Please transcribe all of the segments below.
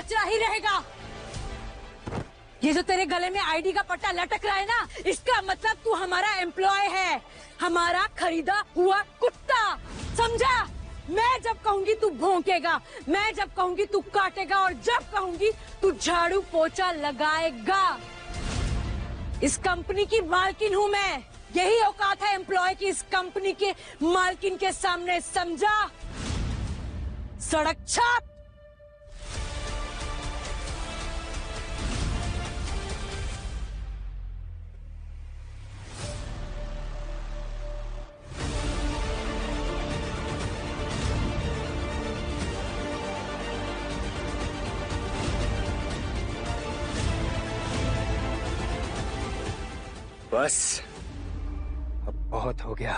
कचरा ही रहेगा। ये जो तेरे गले में आईडी का पट्टा लटक रहा है ना, इसका मतलब तू हमारा एम्प्लॉय है, हमारा खरीदा हुआ कुत्ता, समझा? मैं जब कहूंगी तू भौंकेगा, मैं जब कहूंगी तू काटेगा, और जब कहूंगी तू झाड़ू पोछा लगाएगा। इस कंपनी की मालकिन हूँ मैं, यही औकात है एम्प्लॉय की इस कंपनी के मालकिन के सामने, समझा? सड़क छाप। बस अब बहुत हो गया।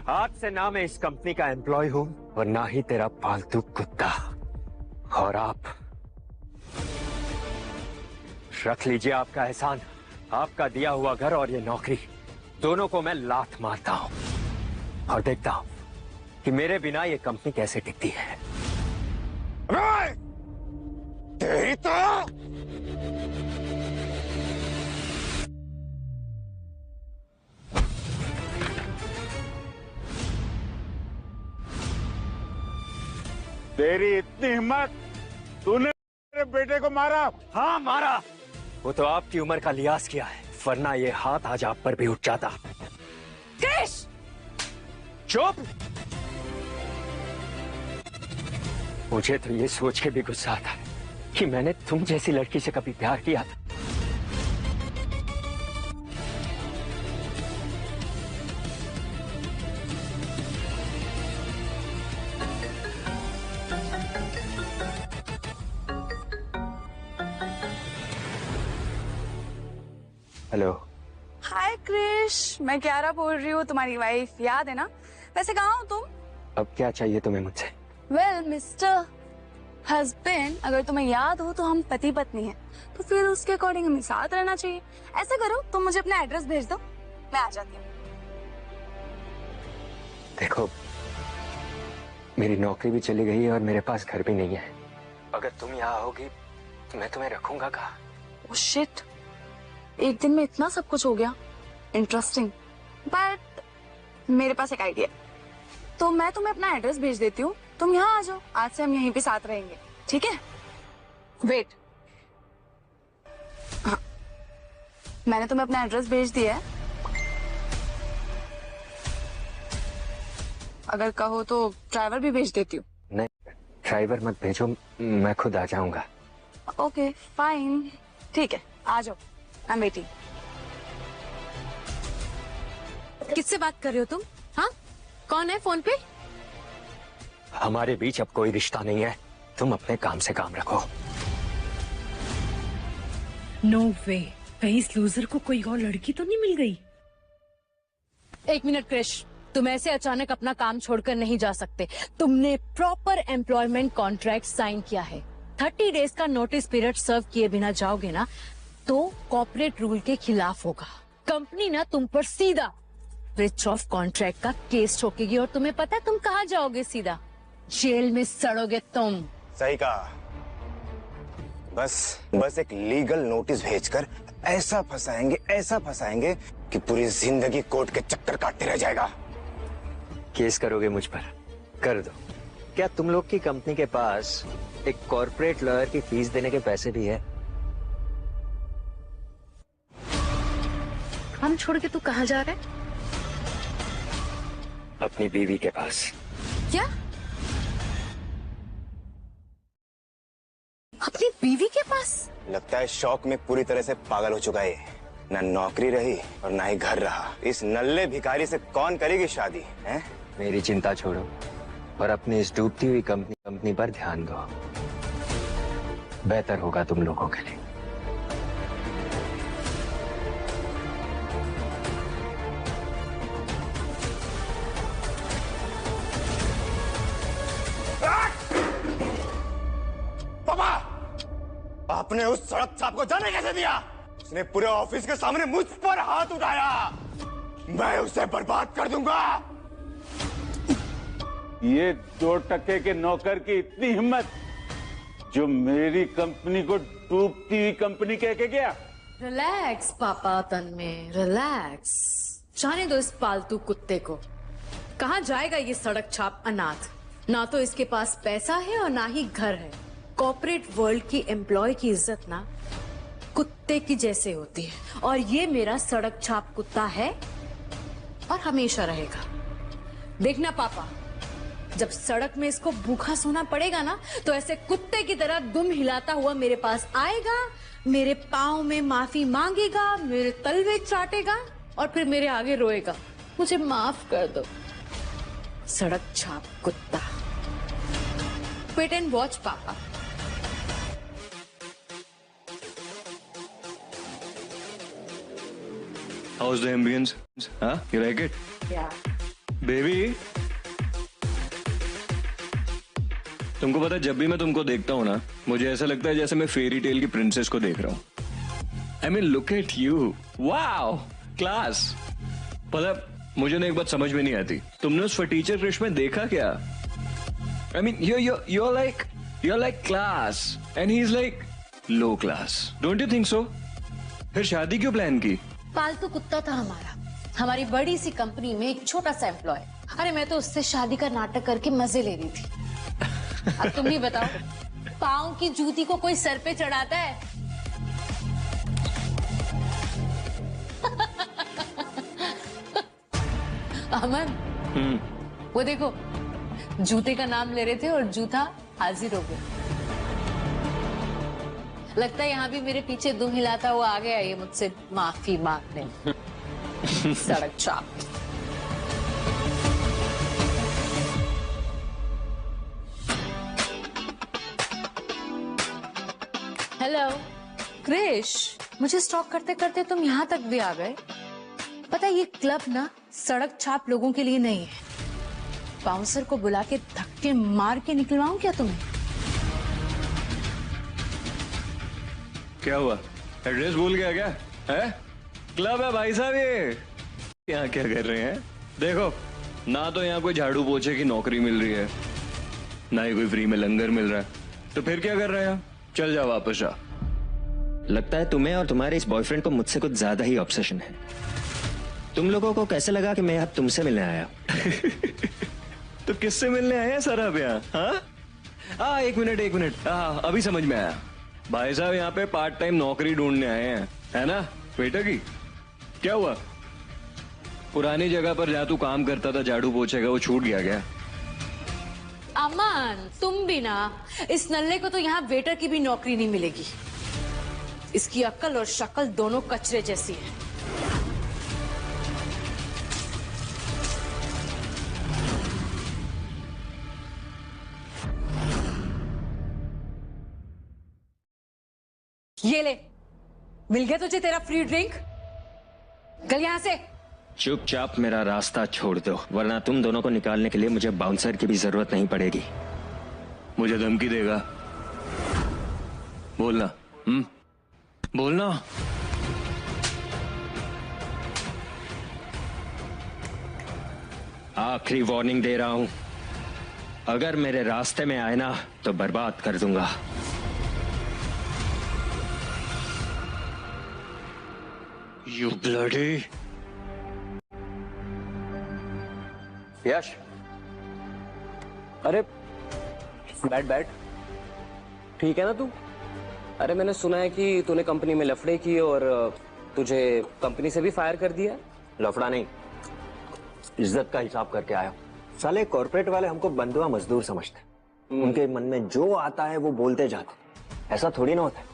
आज से ना मैं इस कंपनी का एम्प्लॉय हूं और ना ही तेरा पालतू कुत्ता। और आप रख लीजिए आपका एहसान, आपका दिया हुआ घर और ये नौकरी, दोनों को मैं लात मारता हूं और देखता हूं कि मेरे बिना ये कंपनी कैसे टिकती है। तेरी तो तेरी इतनी हिम्मत, तूने मेरे बेटे को मारा? हाँ मारा। वो तो आपकी उम्र का लिहाज किया है, वरना ये हाथ आज आप पर भी उठ जाता। क्रिश! चुप! मुझे तो ये सोच के भी गुस्सा आता है कि मैंने तुम जैसी लड़की से कभी प्यार किया था। हेलो। हाय क्रिश, मैं क्यारा बोल रही हूँ, तुम्हारी वाइफ, याद है ना? वैसे कहाँ हो तुम? अब क्या चाहिए तुम्हें मुझसे? वेल मिस्टर हस्बैंड, अगर तुम्हें याद हो तो हम पति पत्नी हैं, तो फिर उसके अकॉर्डिंग हमें साथ रहना चाहिए। ऐसा करो, तुम मुझे अपना एड्रेस भेज दो, मैं आ जाती हूँ। देखो, मेरी नौकरी भी चली गई है और मेरे पास घर भी नहीं है। अगर तुम यहाँ होगी तो मैं तुम्हें रखूंगा कहाँ? ओह शिट, एक दिन में इतना सब कुछ हो गया। इंटरेस्टिंग, बट मेरे पास एक आइडिया। तो मैं तुम्हें अपना एड्रेस भेज देती हूँ, तुम यहाँ आ जाओ, आज से हम यहीं पे साथ रहेंगे, ठीक है? वेट, हाँ, मैंने तुम्हें अपना एड्रेस भेज दिया है। अगर कहो तो ड्राइवर भी भेज देती हूँ। नहीं, ड्राइवर मत भेजो, मैं खुद आ जाऊंगा। ओके फाइन, ठीक है, आ जाओ, आई एम वेटिंग। किससे बात कर रहे हो तुम? हाँ, कौन है फोन पे? हमारे बीच अब कोई रिश्ता नहीं है, तुम अपने काम से काम रखो। नो वे, कहीं इस लूजर को कोई और लड़की तो नहीं मिल गई? एक मिनट क्रिश, तुम ऐसे अचानक अपना काम छोड़कर नहीं जा सकते। तुमने प्रॉपर एम्प्लॉयमेंट कॉन्ट्रैक्ट साइन किया है। 30 डेज का नोटिस पीरियड सर्व किए बिना जाओगे ना तो कॉर्पोरेट रूल के खिलाफ होगा। कंपनी ना तुम पर सीधा ब्रीच ऑफ कॉन्ट्रैक्ट का केस ठोकेगी और तुम्हें पता है तुम कहाँ जाओगे? सीधा जेल में सड़ोगे तुम। सही कहा। बस एक लीगल नोटिस भेजकर ऐसा फंसाएंगे कि पूरी जिंदगी कोर्ट के चक्कर काटते रह जाएगा। केस करोगे मुझ पर? कर दो। क्या तुम लोग की कंपनी के पास एक कॉर्पोरेट लॉयर की फीस देने के पैसे भी है? हम छोड़ के तू कहाँ जा रहा है? अपनी बीवी के पास। क्या? अपनी बीवी के पास? लगता है शौक में पूरी तरह से पागल हो चुका है। ना नौकरी रही और ना ही घर रहा। इस नल्ले भिखारी से कौन करेगी शादी? हैं? मेरी चिंता छोड़ो और अपनी इस डूबती हुई कंपनी पर ध्यान दो। बेहतर होगा तुम लोगों के लिए। पापा, आपने उस सड़क छाप को जाने कैसे दिया? उसने पूरे ऑफिस के सामने मुझ पर हाथ उठाया। मैं उसे बर्बाद कर दूंगा। ये 2 टके के नौकर की इतनी हिम्मत जो मेरी कंपनी को डूबती हुई कंपनी कह के गया। रिलैक्स पापा तन्मय, रिलैक्स। जाने दो इस पालतू कुत्ते को। कहाँ जाएगा ये सड़क छाप अनाथ? ना तो इसके पास पैसा है और ना ही घर है। कॉर्पोरेट वर्ल्ड की एम्प्लॉय की इज्जत ना कुत्ते की जैसे होती है, और ये मेरा सड़क छाप कुत्ता है और हमेशा रहेगा। देखना पापा, जब सड़क में इसको भूखा सोना पड़ेगा ना, तो ऐसे कुत्ते की तरह दुम हिलाता हुआ मेरे पास आएगा, मेरे पाँव में माफी मांगेगा, मेरे तलवे चाटेगा और फिर मेरे आगे रोएगा, मुझे माफ कर दो सड़क छाप कुत्ता। वेट एंड वॉच पापा। How's the ambience? Huh? You like it? Yeah. Baby? तुमको पता है, जब भी मैं तुमको देखता हूँ ना, मुझे ऐसा लगता है जैसे मैं फेरी टेल की प्रिंसेस को देख रहा हूँ। I mean, look at you. Wow, class. पता है, मुझे ना एक बात समझ में नहीं आती। तुमने उस टीचर क्रिश में देखा क्या? I mean, you're like class, and he's like low class. Don't you think so? फिर शादी क्यों प्लान की? पालतू कुत्ता था हमारा, हमारी बड़ी सी कंपनी में एक छोटा सा एम्प्लॉय। अरे मैं तो उससे शादी का नाटक करके मजे ले रही थी। अब तुम ही बताओ, पाँव की जूती को कोई सर पे चढ़ाता है? अमन, वो देखो, जूते का नाम ले रहे थे और जूता हाजिर हो गया। लगता है यहाँ भी मेरे पीछे दुम हिलाता हुआ आ गया ये मुझसे माफी मांगने। सड़क छाप। हेलो क्रिश, मुझे स्टॉक करते करते तुम यहाँ तक भी आ गए। पता है, ये क्लब ना सड़क छाप लोगों के लिए नहीं है। बाउंसर को बुला के धक्के मार के निकलवाऊं क्या तुम्हें? क्या हुआ? एड्रेस भूल गया क्या? है? क्लब है भाई साहब ये। यहाँ क्या कर रहे हैं? देखो, ना तो यहाँ कोई झाड़ू पोछे की नौकरी मिल रही है, ना ही कोई फ्री में लंगर मिल रहा है, तो फिर क्या कर रहे हैं? चल जा, वापस जा। लगता है तुम्हें और तुम्हारे इस बॉयफ्रेंड को मुझसे कुछ ज्यादा ही ऑब्सेशन है। तुम लोगों को कैसे लगा कि मैं अब तुमसे मिलने आया? तो किससे मिलने आए हैं सर आप यहाँ? हाँ, एक मिनट। हाँ, अभी समझ में आया। भाई साहब यहाँ पे पार्ट टाइम नौकरी ढूंढने आए हैं, है ना? वेटर की क्या हुआ? पुरानी जगह पर जहाँ तू काम करता था झाड़ू पोछे का, वो छूट गया क्या? अमन, तुम भी ना, इस नल्ले को तो यहाँ वेटर की भी नौकरी नहीं मिलेगी। इसकी अक्ल और शक्ल दोनों कचरे जैसी है। ये ले, मिल गया तुझे तेरा फ्री ड्रिंक। कल यहाँ से चुपचाप मेरा रास्ता छोड़ दो, वरना तुम दोनों को निकालने के लिए मुझे बाउंसर की भी जरूरत नहीं पड़ेगी। मुझे धमकी देगा? बोलना। बोलना। आखिरी वार्निंग दे रहा हूं, अगर मेरे रास्ते में आए ना तो बर्बाद कर दूंगा। You bloody... यश, अरे बैठ। ठीक है ना तू? अरे मैंने सुना है कि तूने कंपनी में लफड़े किए और तुझे कंपनी से भी फायर कर दिया। लफड़ा नहीं, इज्जत का हिसाब करके आया। साले कॉर्पोरेट वाले हमको बंधुआ मजदूर समझते। उनके मन में जो आता है वो बोलते जाते। ऐसा थोड़ी ना होता है।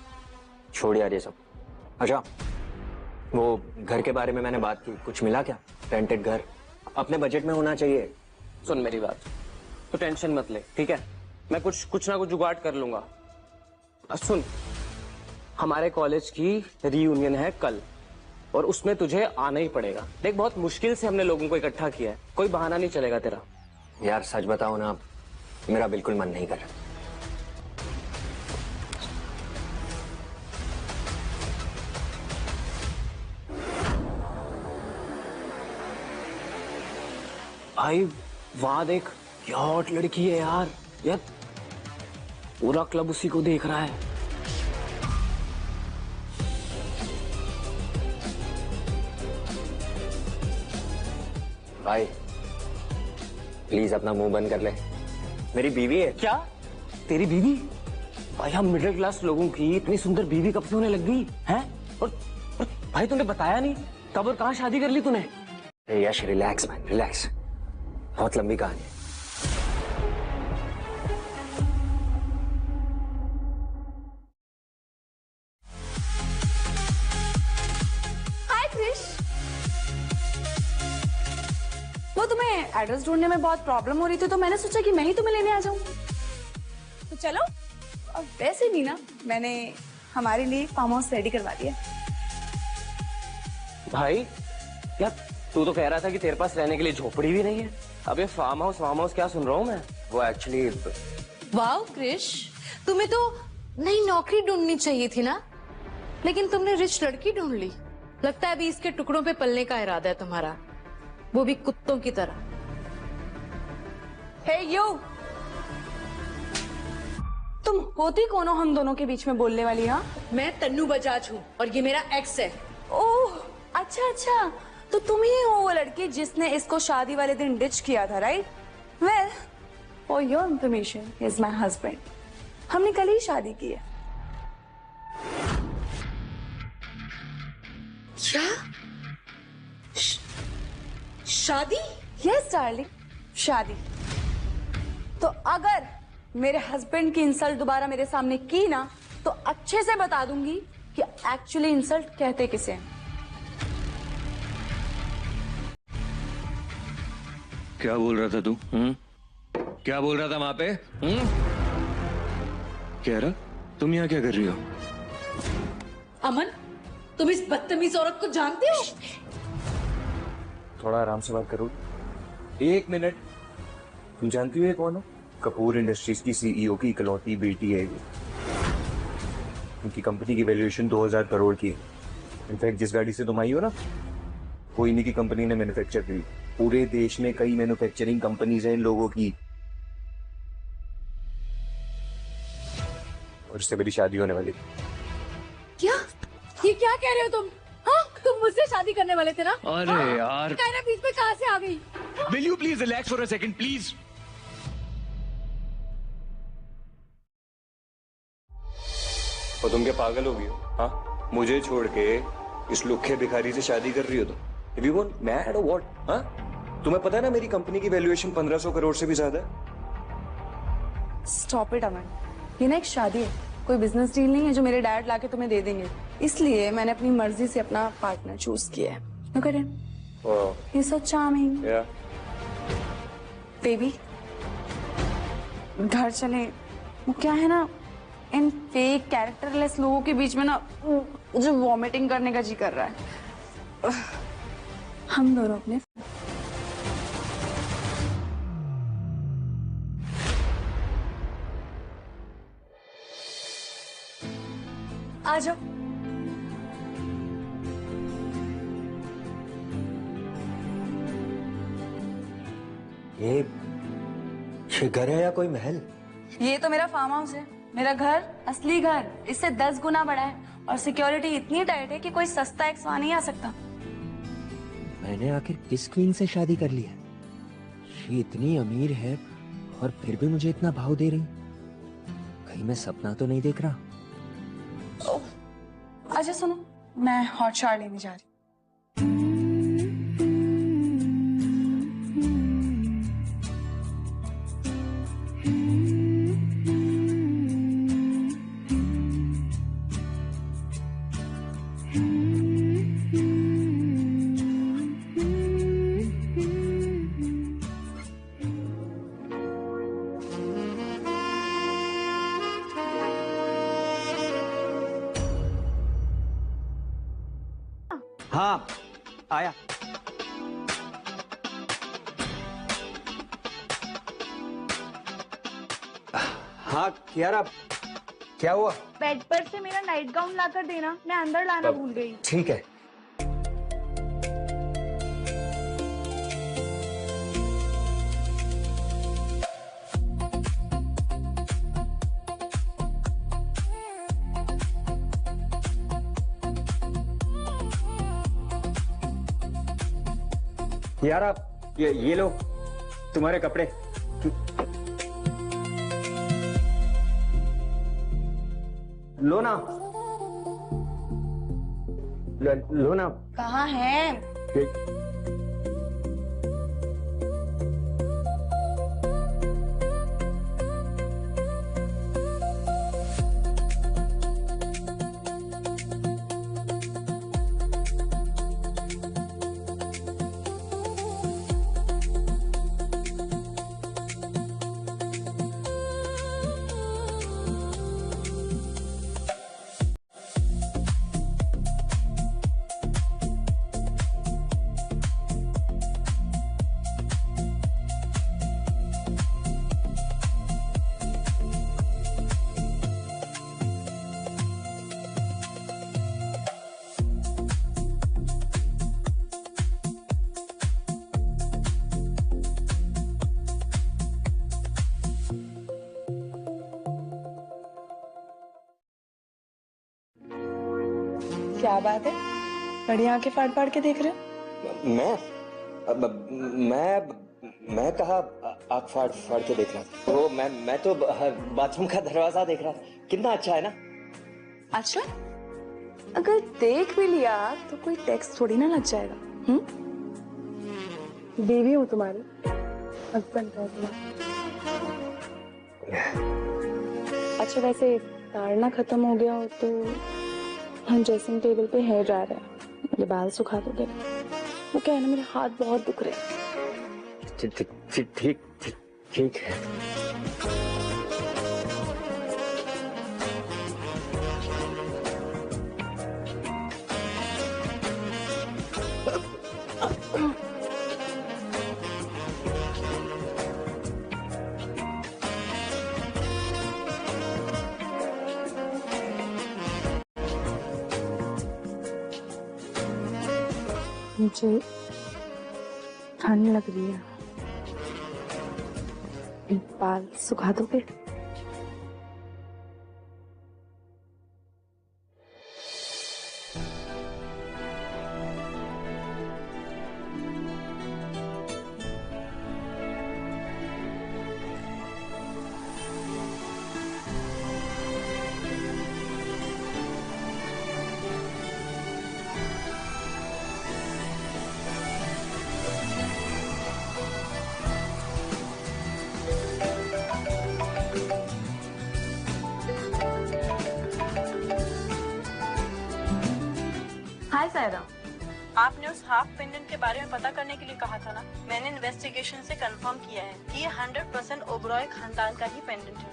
छोड़ यार ये सब। अच्छा, वो घर के बारे में मैंने बात की, कुछ मिला क्या? रेंटेड घर अपने बजट में होना चाहिए। सुन मेरी बात, तो टेंशन मत ले, ठीक है? मैं कुछ ना कुछ जुगाड़ कर लूंगा। सुन, हमारे कॉलेज की रीयूनियन है कल, और उसमें तुझे आना ही पड़ेगा। देख, बहुत मुश्किल से हमने लोगों को इकट्ठा किया है, कोई बहाना नहीं चलेगा तेरा। यार सच बताओ ना, मेरा बिल्कुल मन नहीं कर रहा। भाई वहां देख, क्या हॉट लड़की है यार। पूरा क्लब उसी को देख रहा है। भाई प्लीज अपना मुंह बंद कर ले, मेरी बीवी है। क्या तेरी बीवी? भाई हम मिडिल क्लास लोगों की इतनी सुंदर बीवी कब से होने लग गई है? और भाई तूने बताया नहीं कब और कहाँ शादी कर ली तूने? यश रिलैक्स मैन रिलैक्स, बहुत लंबी कहानी है। हाय क्रिश। वो तुम्हें एड्रेस ढूंढने में बहुत प्रॉब्लम हो रही थी तो मैंने सोचा कि मैं ही तुम्हें लेने आ जाऊं। तो चलो। और वैसे भी ना मैंने हमारे लिए फार्म हाउस रेडी करवा दिया। भाई यार तू तो कह रहा था कि तेरे पास रहने के लिए झोपड़ी भी नहीं है। अब ये फार्म हाउस क्या सुन रहा हूँ मैं? वो एक्चुअली वाओ क्रिश, तुम्हें तो नई नौकरी ढूंढनी चाहिए थी ना, लेकिन तुमने रिच लड़की ढूंढ ली। लगता है अभी इसके टुकड़ों पे पलने का इरादा है तुम्हारा, वो भी कुत्तों की तरह। हे यू, तुम होती कौन हो हम दोनों के बीच में बोलने वाली? हाँ, मैं तन्नू बजाज हूँ और ये मेरा एक्स है। ओह अच्छा अच्छा, तो तुम ही हो वो लड़की जिसने इसको शादी वाले दिन डिच किया था, right? Well, for your information, he is my husband. हमने कल ही शादी की है। क्या? शादी? यस डार्लिंग, शादी। तो अगर मेरे हस्बैंड की इंसल्ट दोबारा मेरे सामने की ना तो अच्छे से बता दूंगी कि एक्चुअली इंसल्ट कहते किसे हैं। क्या बोल रहा था तू? क्या बोल रहा था वहां पे? कह रहा तुम यहाँ क्या कर रही हो? अमन, तुम इस बदतमीज औरत को जानते हो? थोड़ा आराम से बात करो। 1 मिनट। तुम जानती हो ये कौन हो? कपूर इंडस्ट्रीज की सीईओ की इकलौती बेटी है ये। उनकी कंपनी की वैल्यूएशन 2000 करोड़ की है। इनफैक्ट जिस गाड़ी से तुम आई हो ना, वो इन्हीं की कंपनी ने मैन्युफैक्चर की। पूरे देश में कई मैन्युफैक्चरिंग कंपनीज हैं इन लोगों की, और इससे मेरी शादी होने वाली। क्या? ये क्या कह रहे हो तुम? हाँ, तुम मुझसे शादी करने वाले थे ना? अरे यार, कहना बीच में कहाँ से आ गई? Will you please relax for a second please? और तुम क्या पागल हो गई हो? हाँ, मुझे छोड़ के इस लुखे भिखारी से शादी कर रही हो? तो Have you gone mad or what? हाँ? तुम्हें पता है ना मेरी कंपनी की वैल्यूएशन 1500 करोड़ से भी ज्यादा है। स्टॉप इट अमन, ये ना एक शादी है, कोई बिजनेस डील नहीं है जो मेरे डैड लाके तुम्हें दे देंगे। इसलिए मैंने अपनी मर्जी से अपना पार्टनर चूज किया है। Look at him. Wow. He's so charming. Yeah. Baby, घर चले। वो क्या है ना, इन फेक कैरेक्टरलेस लोगों के बीच में ना मुझे वॉमिटिंग करने का जी कर रहा है। हम दोनों अपने आ जाओ। ये घर है या कोई महल? ये तो मेरा फार्म हाउस है, मेरा घर, असली घर। इससे 10 गुना बड़ा है और सिक्योरिटी इतनी टाइट है कि कोई सस्ता एक्स वहां नहीं आ सकता। मैंने आखिर किस क्वीन से शादी कर ली है? ये इतनी अमीर है और फिर भी मुझे इतना भाव दे रही। कहीं मैं सपना तो नहीं देख रहा? अच्छा सुनो, मैं हॉट शावर लेने जा रही हूँ। हाँ आया। हाँ कियारा, क्या हुआ? बेड पर से मेरा नाइट गाउन लाकर देना, मैं अंदर लाना भूल गई। ठीक है। यार आप ये लो तुम्हारे कपड़े। लो ना, लो ना। कहाँ है? क्या बात है, बड़ी आंखें फाड़ फाड़ के देख रहे हो? मैं कहा आँख फाड़ फाड़ के देख रहा था। वो मैं तो बाथरूम का दरवाजा देख रहा था। कितना अच्छा है ना। अच्छा, अगर देख भी लिया तो कोई टैक्स थोड़ी ना लग जाएगा। बीवी हूँ तुम्हारी, हस्बैंड है तुम्हारा। अच्छा, वैसे ताड़ना खत्म हो गया हो तो हम ड्रेसिंग टेबल पे हेयर ड्रायर है, ये बाल सुखा दोगे? वो क्या है ना, मेरे हाथ बहुत दुख रहे हैं। ठीक है। मुझे ठंड लग रही है, बाल सुखा दोगे? हाय सायरा, आपने उस हाफ पेंडेंट के बारे में पता करने के लिए कहा था ना। मैंने इन्वेस्टिगेशन से कंफर्म किया है कि ये 100% ओबरॉय खानदान का ही पेंडेंट है।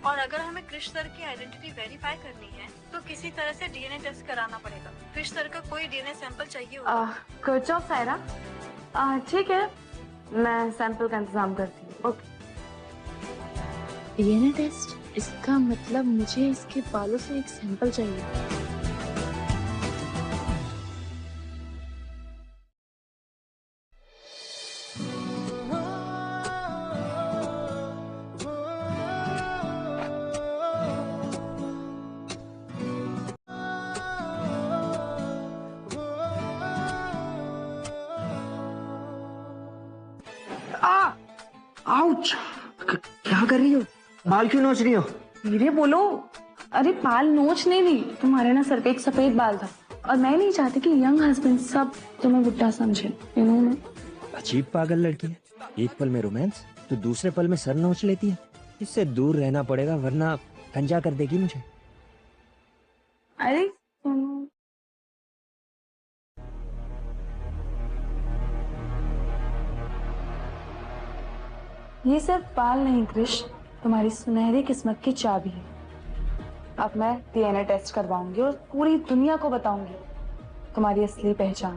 और अगर हमें क्रिश सर की आइडेंटिटी वेरीफाई करनी है तो किसी तरह से डीएनए टेस्ट कराना पड़ेगा। क्रिश सर का कोई डीएनए सैंपल चाहिए होगा। Good job Saira. ठीक है, मैं सैंपल का इंतजाम करती हूँ। ओके। डीएनए टेस्ट, इसका मतलब मुझे इसके बालों से एक सैंपल चाहिए। आउच! क्या कर रही हो? बाल क्यों नोच रही हो? धीरे बोलो। अरे बाल नोच नहीं रही, तुम्हारे ना सर पे एक सफेद बाल था और मैं नहीं चाहती कि यंग हस्बैंड सब तुम्हें बुड्ढा समझे। यू नो मैं। अजीब पागल लड़की है, एक पल में रोमांस तो दूसरे पल में सर नोच लेती है। इससे दूर रहना पड़ेगा वरना गंजा कर देगी मुझे। अरे सुनो, ये सिर्फ बाल नहीं क्रिश, तुम्हारी सुनहरी किस्मत की चाबी है। अब मैं डीएनए टेस्ट करवाऊंगी और पूरी दुनिया को बताऊंगी तुम्हारी असली पहचान।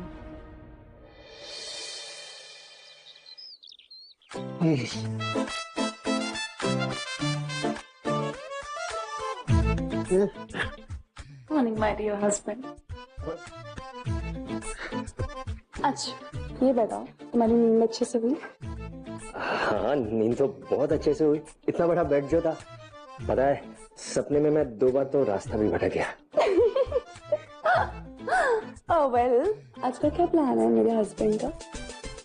Morning my dear husband. अच्छा ये बताओ, तुम्हारी नींद अच्छे से हुई? हाँ, नींद तो बहुत अच्छे से हुई। इतना बड़ा बेड जो था, पता है सपने में मैं 2 बार तो रास्ता भी भटक गया। ओह वेल, आज का क्या प्लान है मेरे हस्बैंड का?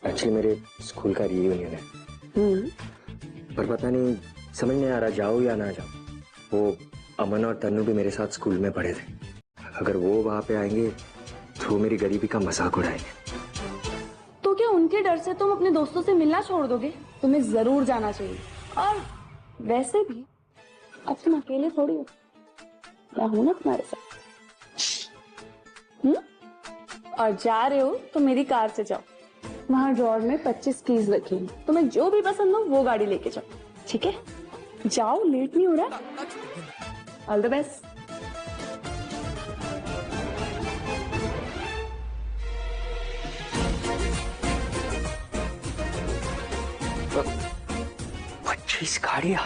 एक्चुअली मेरे स्कूल का रीयूनियन है, पर पता नहीं समझ नहीं आ रहा जाओ या ना जाओ। वो अमन और तन्नू भी मेरे साथ स्कूल में पढ़े थे, अगर वो वहां पे आएंगे तो मेरी गरीबी का मजाक उड़ाएंगे। तो क्या उनके डर से तुम अपने दोस्तों से मिलना छोड़ दोगे? तुम्हें जरूर जाना चाहिए। और वैसे भी अब तुम अकेले थोड़ी हो, मैं हूं ना तुम्हारे साथ। और जा रहे हो तो मेरी कार से जाओ, वहां ड्रॉर में 25 कीज रखी हैं, तुम्हें जो भी पसंद हो वो गाड़ी लेके जाओ, ठीक है? जाओ, लेट नहीं हो रहा। All the best. पच्चीस गाड़ियां?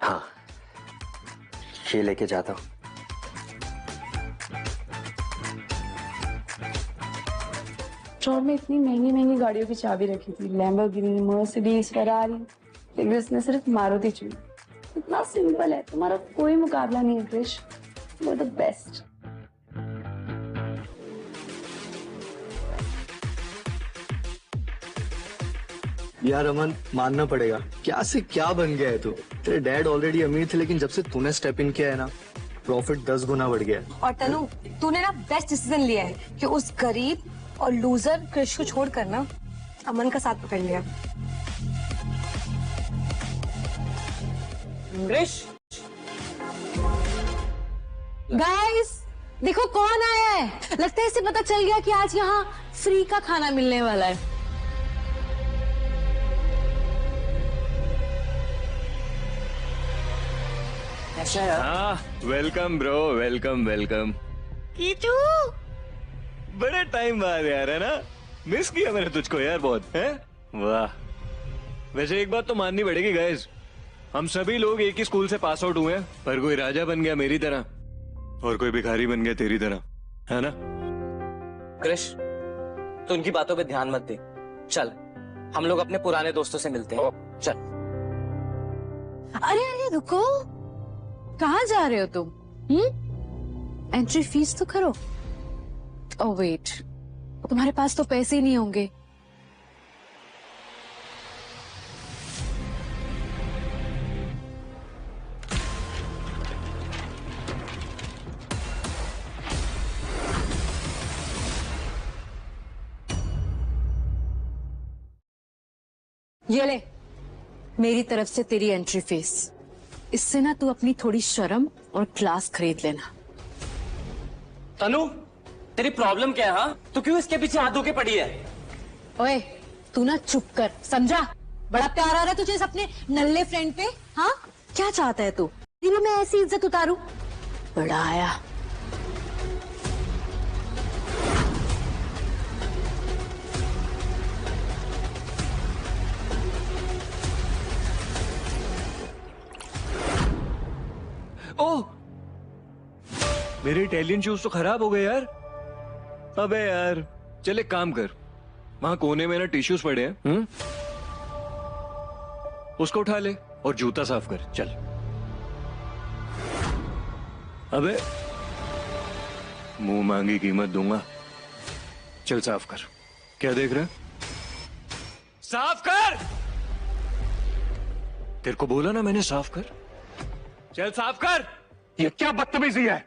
हाँ, ये लेके जाता हूँ। स्टोर में इतनी महंगी महंगी गाड़ियों की चाबी रखी थी, लैम्बोर्गिनी, मर्सिडीज, फरारी, लेकिन इसने सिर्फ मारुति चुनी। इतना सिंपल है, तुम्हारा कोई मुकाबला नहीं है Krish, you are the best. यार अमन, मानना पड़ेगा, क्या से क्या बन गया है तू। तेरे डैड ऑलरेडी अमीर थे, लेकिन जब से तूने स्टेप इन किया है ना, प्रॉफिट 10 गुना बढ़ गया है। और तनु, तूने ना बेस्ट डिसीजन लिया है कि उस गरीब और लूजर क्रिश को छोड़कर ना अमन का साथ पकड़ लिया। क्रिश, गाइस देखो कौन आया है। लगता है इसे पता चल गया कि आज यहाँ फ्री का खाना मिलने वाला है। हाँ, welcome bro, welcome welcome. Kichu, बड़े टाइम बाद यार, है ना? मिस किया मैंने तुझको यार बहुत, है? वाह। वैसे एक बात तो माननी पड़ेगी गाइस, हम सभी लोग एक ही स्कूल से पास आउट हुए हैं, पर कोई राजा बन गया मेरी तरह और कोई भिखारी बन गया तेरी तरह, है ना? क्रिश, तो उनकी बातों पे ध्यान मत दे। चल, हम लोग अपने पुराने दोस्तों से मिलते हैं। चल। अरे अरे रुको, कहाँ जा रहे हो तुम? एंट्री फीस तो करो। ओह वेट, तुम्हारे पास तो पैसे ही नहीं होंगे। ये ले, मेरी तरफ से तेरी एंट्री फीस। इससे ना तू अपनी थोड़ी शर्म और क्लास खरीद लेना। तनु, तेरी प्रॉब्लम क्या है? हाँ, तू क्यों इसके पीछे हाथ धो के पड़ी है? ओए, तू ना चुप कर, समझा? बड़ा प्यार आ रहा है तुझे इस अपने नल्ले फ्रेंड पे? हाँ, क्या चाहता है तू? दिलों में ऐसी इज्जत उतारू? बड़ा आया। ओह, मेरे इटालियन शूज तो खराब हो गए यार। अबे यार, चल एक काम कर, वहां कोने में ना टिश्यूज पड़े हैं, उसको उठा ले और जूता साफ कर। चल। अबे, मुंह मांगी कीमत दूंगा। चल साफ कर। क्या देख रहा है? साफ कर! तेरे को बोला ना मैंने, साफ कर। चल साफ कर। ये क्या बदतमीजी है?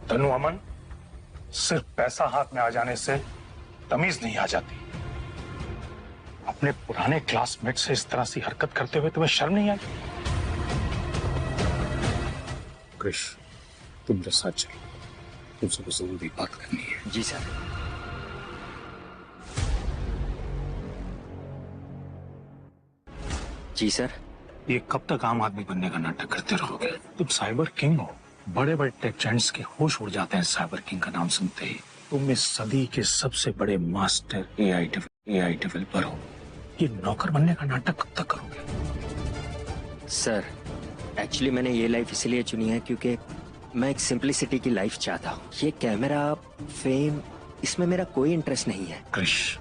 तनु, अमन, सिर्फ पैसा हाथ में आ जाने से तमीज नहीं आ जाती। अपने पुराने क्लासमेट से इस तरह से हरकत करते हुए तुम्हें शर्म नहीं आई? क्रिश, तुम मेरे साथ चलो, तुमसे कुछ जरूरी बात करनी है। जी सर। जी सर। ये कब तक आम आदमी बनने का नाटक करते रहोगे? तुम साइबर किंग हो। बड़े बड़े टेक जायंट्स के होश उड़ जाते हैं साइबर किंग का नाम सुनते ही। तुम इस सदी के सबसे बड़े मास्टर एआई डेवलपर हो। ये नौकर बनने का नाटक कब तक करोगे? सर, एक्चुअली मैंने ये लाइफ इसलिए चुनी है क्योंकि मैं एक सिंपलिसिटी की लाइफ चाहता हूँ। ये कैमरा, फेम, इसमें मेरा कोई इंटरेस्ट नहीं है। क्रिश,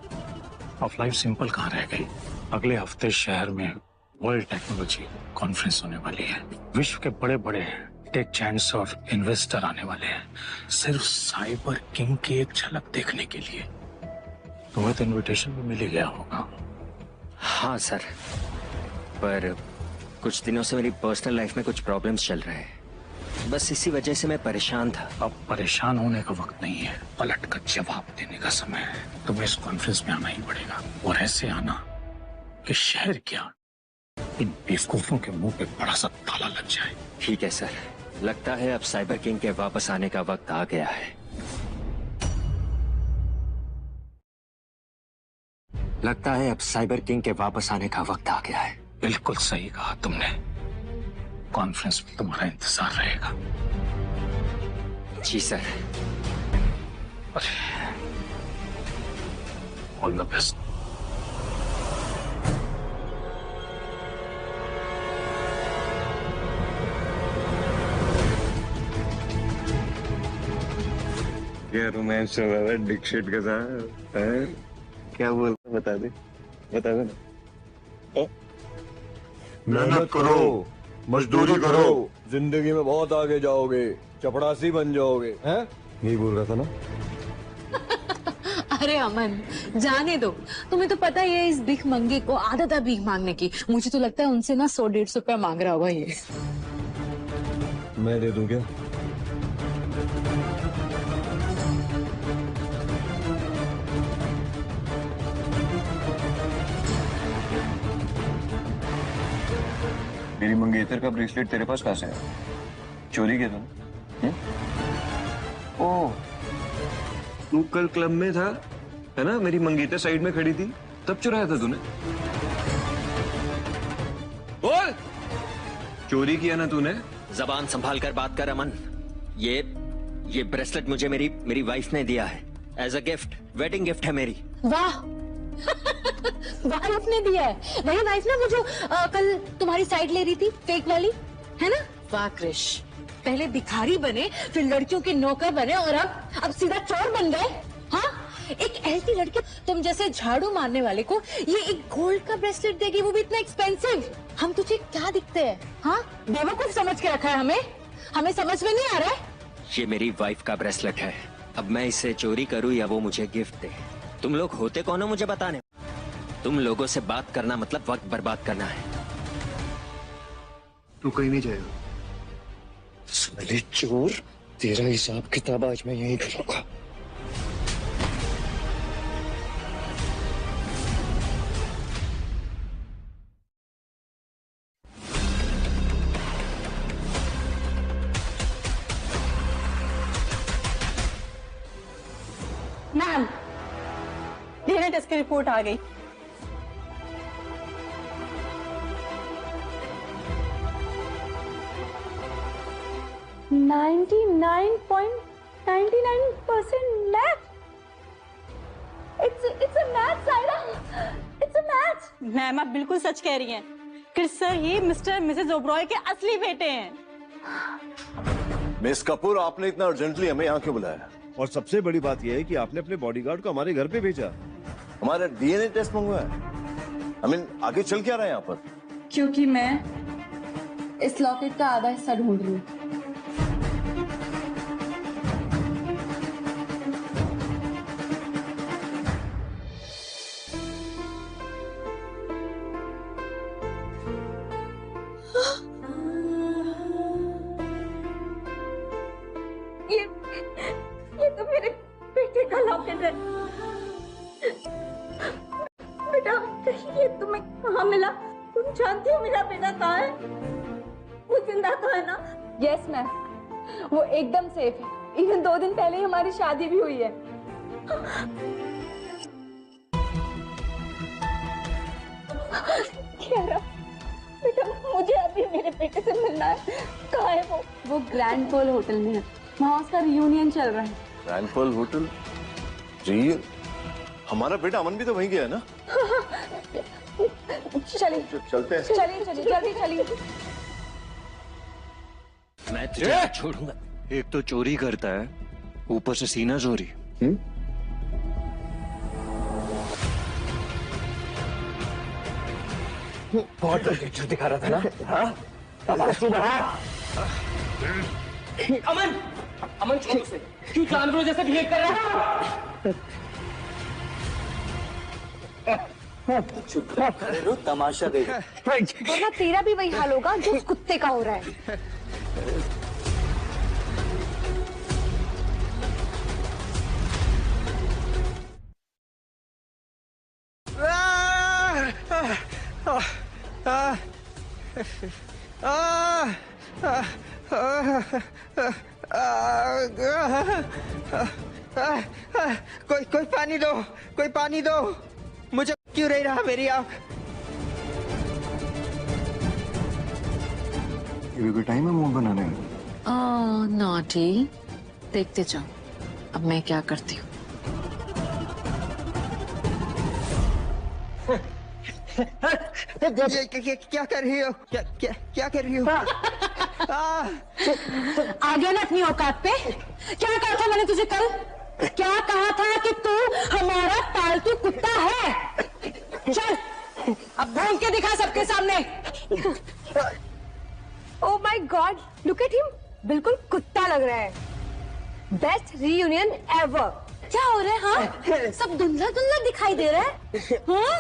अब लाइफ सिंपल कहाँ रह गई? अगले हफ्ते शहर में वर्ल्ड टेक्नोलॉजी कॉन्फ्रेंस होने वाली है। विश्व के बड़े बड़े टेक जायंट्स और इन्वेस्टर आने वाले हैं सिर्फ साइबर किंग की एक झलक देखने के लिए। तुम्हें तो इनविटेशन भी मिल ही गया होगा। हाँ सर, पर कुछ दिनों से मेरी पर्सनल लाइफ में कुछ प्रॉब्लम्स चल रहे हैं, बस इसी वजह से मैं परेशान था। अब परेशान होने का वक्त नहीं है, पलट कर जवाब देने का समय है। तुम्हें इस कॉन्फ्रेंस में आना ही पड़ेगा, और ऐसे आना कि शहर क्या इन बेवकूफों के मुंह पे बड़ा सा ताला लग जाए। ठीक है सर, लगता है अब साइबर किंग के वापस आने का वक्त आ गया है। लगता है अब साइबर किंग के वापस आने का वक्त आ गया है। बिल्कुल सही कहा तुमने। कॉन्फ्रेंस में तुम्हारा इंतजार रहेगा। जी सर। All the best. ये रोमांस चल रहा है डिक्शेट के साथ। क्या बोल बता दे ना। मेहनत करो, मजदूरी करो, जिंदगी में बहुत आगे जाओगे, चपड़ासी बन जाओगे। हैं? नहीं बोल रहा था ना? अरे अमन, जाने दो। तुम्हें तो पता ही है इस भीख मंगे को आदत है भीख मांगने की। मुझे तो लगता है उनसे ना 100-150 रुपया मांग रहा होगा ये। मैं दे दूं क्या? मेरी मंगेतर का ब्रेसलेट तेरे पास कहाँ से है? चोरी किया तूने? ओह, तू कल क्लब में था, है ना? मेरी मंगेतर साइड में खड़ी थी, तब चुराया था तूने? बोल, चोरी किया ना तूने? जबान संभाल कर बात कर अमन। ये ब्रेसलेट मुझे मेरी वाइफ ने दिया है as a gift, wedding gift है मेरी। वाह वाइफ ने दिया है। वही वाइफ ना वो जो कल तुम्हारी साइड ले रही थी, फेक वाली, है ना? वाह कृष, पहले भिखारी बने, फिर लड़कियों के नौकर बने, और अब सीधा चोर बन गए। हाँ, एक ऐसी लड़की तुम जैसे झाड़ू मारने वाले को ये एक गोल्ड का ब्रेसलेट देगी, वो भी इतना एक्सपेंसिव। हम तुझे क्या दिखते हैं? हाँ, बेवकूफ समझ के रखा है हमें समझ में नहीं आ रहा है। ये मेरी वाइफ का ब्रेसलेट है, अब मैं इसे चोरी करूं या वो मुझे गिफ्ट दे? तुम लोग होते कौन हो मुझे बताने? तुम लोगों से बात करना मतलब वक्त बर्बाद करना है। तू कहीं नहीं जाएगा। साले चोर, तेरा हिसाब किताब आज मैं यहीं करूंगा। मैम, डीएनए टेस्ट की रिपोर्ट आ गई। मैम, आप बिल्कुल सच कह रही हैं। क्रिस सर ये मिस्टर मिसेस ओबरॉय के असली बेटे हैं। मिस कपूर, आपने इतना अर्जेंटली हमें यहाँ क्यों बुलाया? और सबसे बड़ी बात यह है कि आपने अपने बॉडीगार्ड को हमारे घर पे भेजा, हमारा डीएनए टेस्ट मंगवाया। आगे चल क्या रहा है यहाँ पर? क्योंकि मैं इस लॉकेट का आधा हिस्सा ढूंढ रही हूँ। ये तो मेरे बेटे का लॉकेट है। बेटा, ये तुम्हें कहाँ मिला? तुम जानती हो मेरा बेटा कहाँ है? वो जिंदा तो है ना? यस मैम, वो एकदम सेफ है। इवन 2 दिन पहले ही हमारी शादी भी हुई है। कियारा, बेटा मुझे अभी मेरे बेटे से मिलना है। कहाँ है वो? वो ग्रैंड पोल होटल में है, वहाँ उसका रियूनियन चल रहा है। ग्रैंड पोल होटल? जी, हमारा बेटा अमन भी तो वहीं गया है ना? चलिए चलते हैं। चलिए जल्दी चलिए। मैं तुझे छोड़ूंगा। एक तो चोरी करता है, ऊपर से सीना चोरी। बहुत डेडिकेशन दिखा रहा था ना? हाँ? अब आंसू बढ़ा। अमन, अमन छोड़ उसे। क्यों जानवरों जैसे बिहेव कर रहा है? तमाशा देख। वरना तेरा भी वही हाल होगा जो उस कुत्ते का हो रहा है। कोई पानी दो, कोई पानी दो। मुझे क्यों नहीं रहा मेरी आँख? ये भी टाइम है मुंह बनाने का। नॉटी, देखते जाओ अब मैं क्या करती हूँ। क्या कर रही हो? क्या कर रही हो? आ गया ना अपनी औकात पे? क्या कहा था मैंने तुझे कल? क्या कहा था कि तू हमारा पालतू कुत्ता है? चल अब भूल के दिखा सबके सामने। Oh my God, look at him, बिल्कुल कुत्ता लग रहा है। Best reunion ever. क्या हो रहा है? हाँ, सब धुंधला धुंधला दिखाई दे रहा है। हाँ?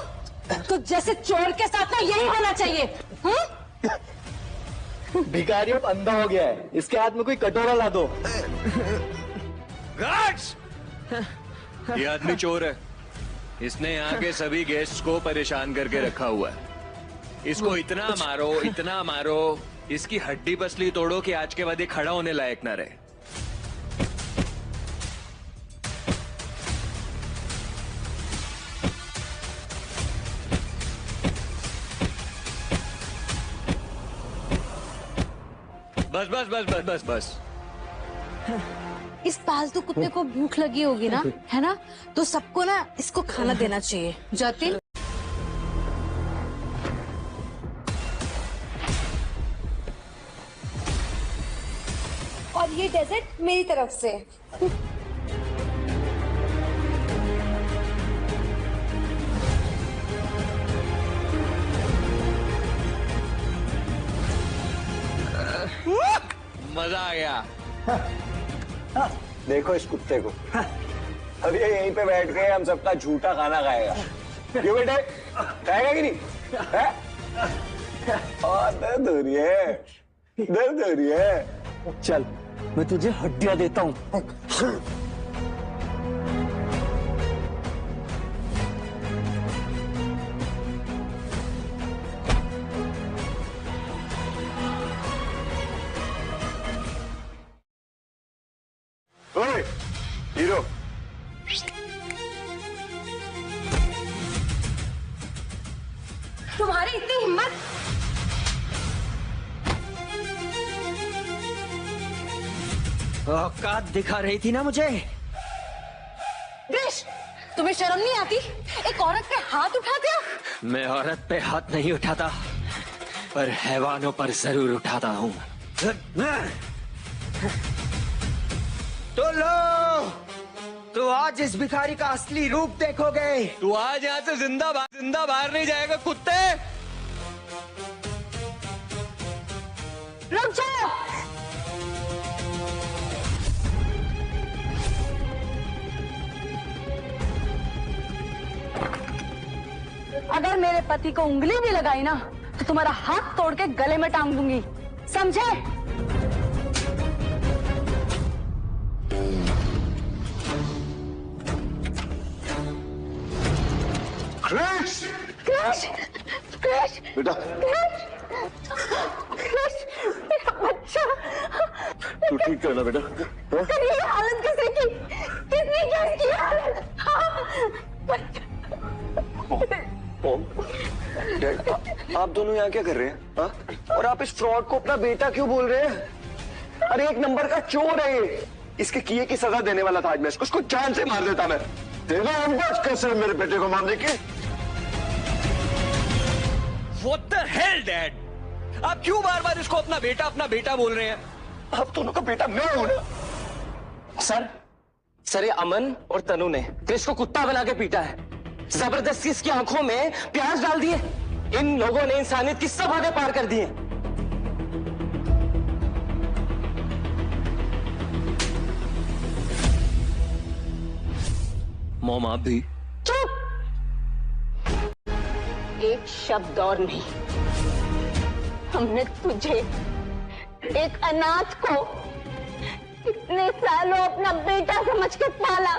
तो जैसे चोर के साथ ना यही होना चाहिए। हाँ? भिखारी अब अंधा हो गया है, इसके हाथ में कोई कटोरा ला दो। गार्ड्स! ये आदमी चोर है। इसने यहाँ के सभी गेस्ट्स को परेशान करके रखा हुआ है। इसको इतना मारो, इसकी हड्डी पसली तोड़ो कि आज के बाद ये खड़ा होने लायक ना रहे। बस। इस पालतू कुत्ते को भूख लगी होगी ना, है ना? तो सबको ना इसको खाना देना चाहिए। जाती और ये डेजर्ट मेरी तरफ से। मजा आ गया। देखो इस कुत्ते को, अब ये यहीं पे बैठ के हम सबका झूठा खाना खाएगा। क्यों बेटे, खाएगा कि नहीं? दर्द हो रही है। चल, मैं तुझे हड्डियां देता हूँ। ओए, हीरो, तुम्हारी इतनी हिम्मत? औकात दिखा रही थी ना मुझे। कृष, तुम्हें शर्म नहीं आती? एक औरत पे हाथ उठाते हो? मैं औरत पे हाथ नहीं उठाता, पर हैवानों पर जरूर उठाता हूँ। तो लो, तो आज इस भिखारी का असली रूप देखोगे। तू आज यहाँ से जिंदा बाहर नहीं जाएगा कुत्ते। रुक जाओ। अगर मेरे पति को उंगली भी लगाई ना, तो तुम्हारा हाथ तोड़ के गले में टांग दूंगी, समझे? कृष, बेटा, मेरा बच्चा। तू ठीक करना बेटा। ये हालत किसने की? किसने की इसकी हालत? आप दोनों यहाँ क्या कर रहे हैं? हाँ? और आप इस फ्रॉड को अपना बेटा क्यों बोल रहे हैं? अरे एक नंबर का चोर है ये। इसके किए की सजा देने वाला था आज मैं उसको जान से मार देता मैं। तेरा अंदाज कैसे है मेरे बेटे को मारने की? What the hell, Dad? आप क्यों बार इसको अपना बेटा बोल रहे हैं? आप दोनों का बेटा मैं हूं ना। सर, ये अमन और तनु ने कृष को कुत्ता बना के पीटा है। जबरदस्ती इसकी आंखों में प्याज डाल दिए। इन लोगों ने इंसानियत की सब हदें पार कर दी हैं। मॉम आप भी? चुप! एक शब्द और नहीं। हमने तुझे, एक अनाथ को, इतने सालों अपना बेटा समझ के पाला,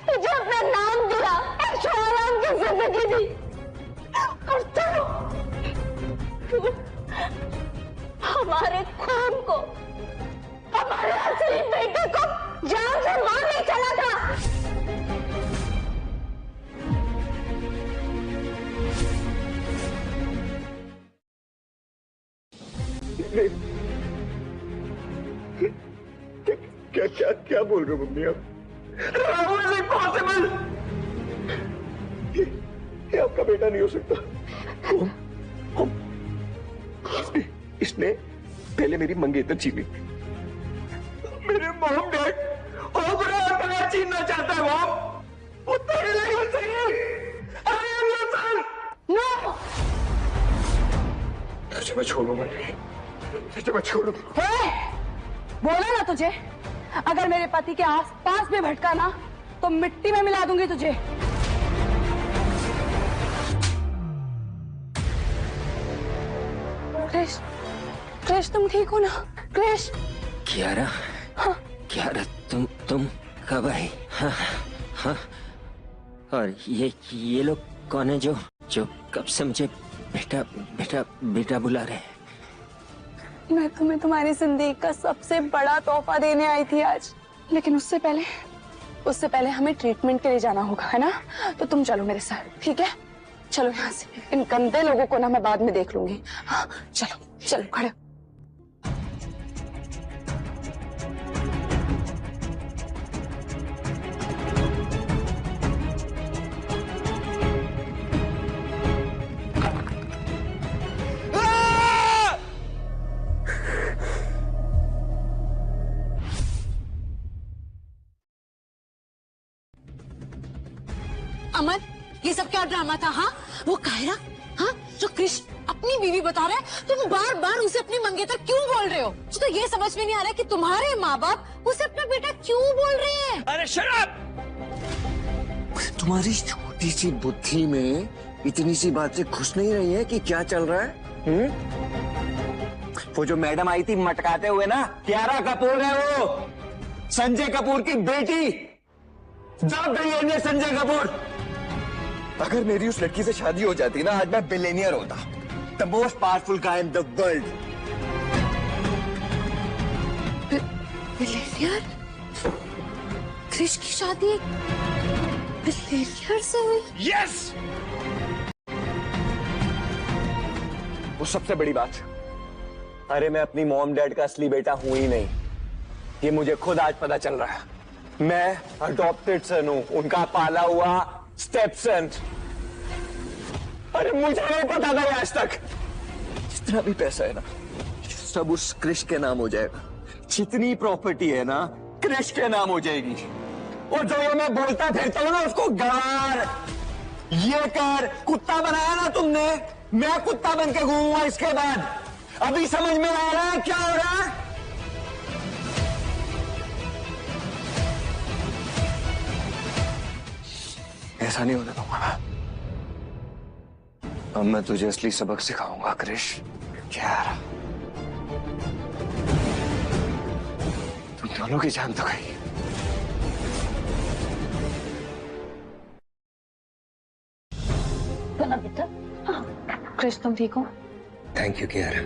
तुझे अपना नाम दिया, ऐशो आराम की जिंदगी दी, और तू हमारे खून को, हमारे असली बेटे को जान से मारने चला था। क्या क्या क्या बोल रहे हो मम्मी आप? राहुल इम्पॉसिबल, ये आपका बेटा नहीं हो सकता। इसने पहले मेरी मंगेतर छीनी, मेरे मॉम डैड ओबरा छीनना चाहता है। मॉम वो तेरे लिए सही। नो, मैं छोड़ूंगा, मैं छोड़ूंगा। बोला ना तुझे, अगर मेरे पति के आसपास भी भटका ना तो मिट्टी में मिला दूंगी तुझे। क्रिश, क्रिश तुम ठीक हो ना? क्रिश। कियारा, हाँ। कियारा तुम कब आई? हाँ, हाँ। और ये लोग कौन है जो कब से मुझे बेटा बेटा बेटा बुला रहे हैं? मैं तुम्हें तुम्हारी जिंदगी का सबसे बड़ा तोहफा देने आई थी आज, लेकिन उससे पहले हमें ट्रीटमेंट के लिए जाना होगा, है ना? तो तुम चलो मेरे साथ, ठीक है? चलो यहाँ से। इन गंदे लोगों को ना मैं बाद में देख लूंगी। हाँ चलो चलो, खड़े। अमन, ये सब क्या ड्रामा था? हाँ, वो कायरा, हाँ, जो क्रिश अपनी बीवी बता रहा है, तुम बार बार उसे अपनी मंगेतर क्यों बोल रहे हो? तो ये समझ में नहीं आ रहा कि तुम्हारे माँ बाप उसे अपना बेटा क्यों बोल रहे हैं? अरे शराब! तुम्हारी छोटी सी बुद्धि में इतनी सी बात से खुश नहीं रही है कि क्या चल रहा है? वो जो मैडम आई थी मटकाते हुए ना, कियारा कपूर है वो, संजय कपूर की बेटी। जब गई है संजय कपूर। अगर मेरी उस लड़की से शादी हो जाती ना, आज मैं बिलियनियर होता। The most powerful guy in the world. Billionaire? Krish की शादी बिलियनियर से हुई? यस! वो सबसे बड़ी बात, अरे मैं अपनी मॉम डैड का असली बेटा हूं ही नहीं, ये मुझे खुद आज पता चल रहा है। मैं अडॉप्टेड सन हूं, उनका पाला हुआ स्टेप सन। अरे मुझे नहीं पता था आज तक। जितना भी पैसा है ना, सब उस क्रिश के नाम हो जाएगा। जितनी प्रॉपर्टी है ना, क्रिश के नाम हो जाएगी। और जो ये मैं बोलता फिरता हूं ना, उसको गार, ये कर, कुत्ता बनाया ना तुमने, मैं कुत्ता बन के घूमूंगा इसके बाद। अभी समझ में आ रहा है क्या हो रहा है? ऐसा नहीं होने दूंगा। अब मैं तुझे असली सबक सिखाऊंगा क्रिश। क्या तुम दोनों की जान तो गई। बेटा, क्रिश तुम ठीक हो? Thank you Kiara.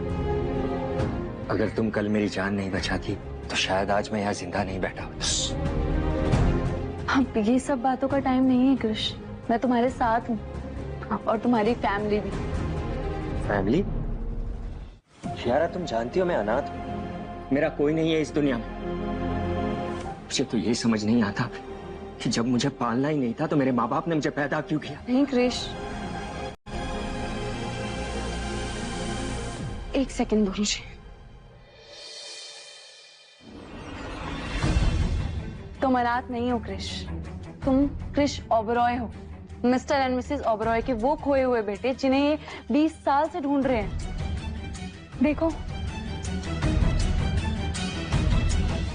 अगर तुम कल मेरी जान नहीं बचाती तो शायद आज मैं यहाँ जिंदा नहीं बैठा होता। अब ये सब बातों का टाइम नहीं है क्रिश, मैं तुम्हारे साथ हूँ, और तुम्हारी फैमिली भी। फैमिली? कियारा तुम जानती हो मैं अनाथ हूँ, मेरा कोई नहीं है इस दुनिया में। मुझे तो ये समझ नहीं आता कि जब मुझे पालना ही नहीं था तो मेरे माँ बाप ने मुझे पैदा क्यों किया। नहीं क्रिश, एक सेकंड दो मुझे। तुम अनाथ नहीं हो क्रिश, तुम क्रिश ओबरॉय हो। मिस्टर एंड मिसेस ओबरॉय के वो खोए हुए बेटे जिन्हें ये 20 साल से ढूंढ रहे हैं। देखो,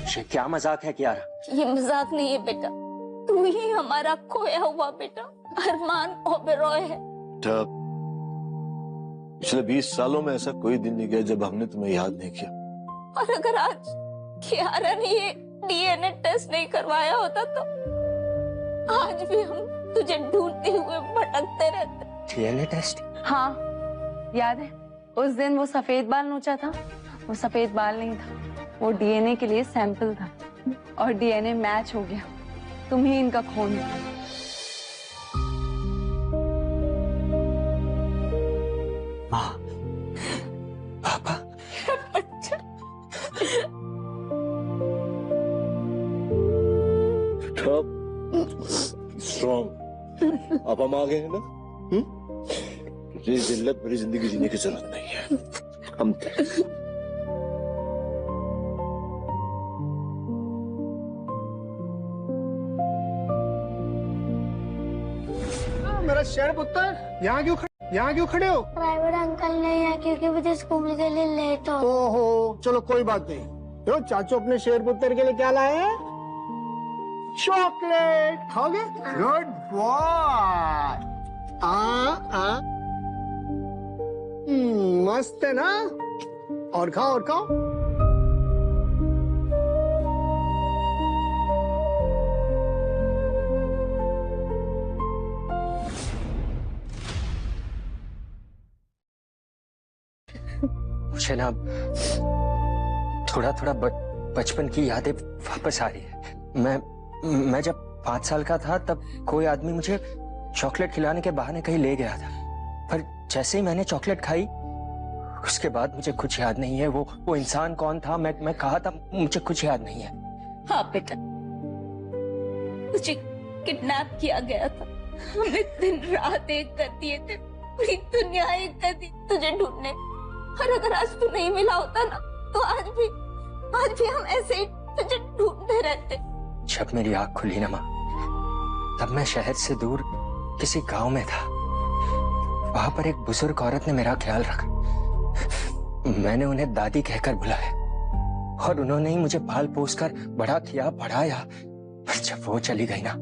ये क्या मजाक है कियारा? ये मजाक नहीं है बेटा, तू ही हमारा खोया हुआ बेटा अरमान ओबरॉय है। पिछले 20 सालों में ऐसा कोई दिन नहीं गया जब हमने तुम्हें याद नहीं किया। और अगर आज कियारा ने ये डीएनए टेस्ट नहीं करवाया होता तो आज भी हम तुझे ढूंढते हुए भटकते रहते। DNA test? हाँ, याद है उस दिन वो सफेद बाल नोचा था? वो सफेद बाल नहीं था, वो डीएनए के लिए सैंपल था और डीएनए मैच हो गया। तुम ही इनका खून हो। माँ, पापा, स्ट्रॉन्ग। आप हम आ गए हैं ना? तुझे जिल्लत भरी जिंदगी जीने की जरूरत नहीं है। हम मेरा शेर पुत्र, यहाँ क्यों खड़े हो? ड्राइवर अंकल नहीं है क्योंकि मुझे स्कूल के लिए लेट हो। ओहो, चलो कोई बात नहीं। तो चाचू अपने शेर पुत्र के लिए क्या लाए हैं? चॉकलेट खाओगे? Good boy. मस्त है ना? और खाओ और खाओ। मुझे ना थोड़ा थोड़ा बचपन की यादें वापस आ रही है। मैं जब 5 साल का था तब कोई आदमी मुझे चॉकलेट खिलाने के बहाने कहीं ले गया था, पर जैसे ही मैंने चॉकलेट खाई उसके बाद मुझे कुछ याद नहीं है। वो इंसान कौन था, मैं कहा था, मुझे कुछ याद नहीं है। हाँ बेटा, मुझे किडनैप किया गया था। हमें दिन रात एक कर दिए थे, पूरी दुनिया एक कर दी तुझे ढूंढने। और अगर आज तू नहीं मिला होता ना तो आज भी हम ऐसे ही तुझे ढूंढते रहते। जब मेरी आंख खुली ना माँ, तब मैं शहर से दूर किसी गांव में था। वहां पर एक बुजुर्ग औरत ने मेरा ख्याल रखा। मैंने उन्हें दादी कहकर बुलाया और उन्होंने ही मुझे पाल पोस कर बड़ा किया, पढ़ाया। पर जब वो चली गई ना,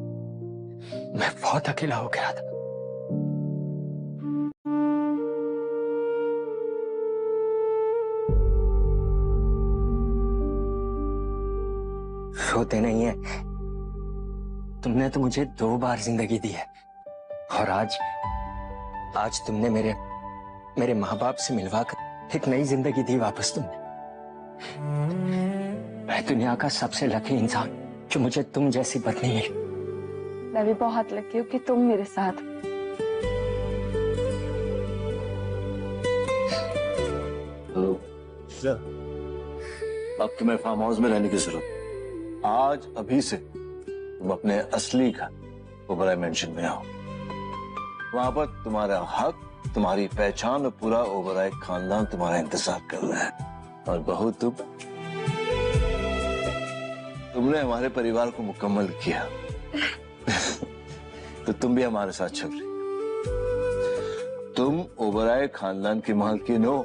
मैं बहुत अकेला हो गया था। रोते नहीं है, तुमने तो मुझे 2 बार जिंदगी दी है और आज तुमने मेरे माँ बाप से मिलवाकर एक नई जिंदगी दी वापस तुमने। मैं दुनिया का सबसे लकी इंसान जो मुझे तुम जैसी पत्नी मिली। मैं भी बहुत लकी हूँ कि तुम मेरे साथ। अब तुम्हें फार्म हाउस में रहने की जरूरत। आज अभी से तुम अपने असली घर ओबराय मेंशन में आओ। वहां पर तुम्हारा हक, तुम्हारी पहचान और पूरा ओबराय खानदान तुम्हारा इंतजार कर रहा है। और बहू, तुमने हमारे परिवार को मुकम्मल किया तो तुम भी हमारे साथ चल रही। तुम ओबराय खानदान की मालकिन हो।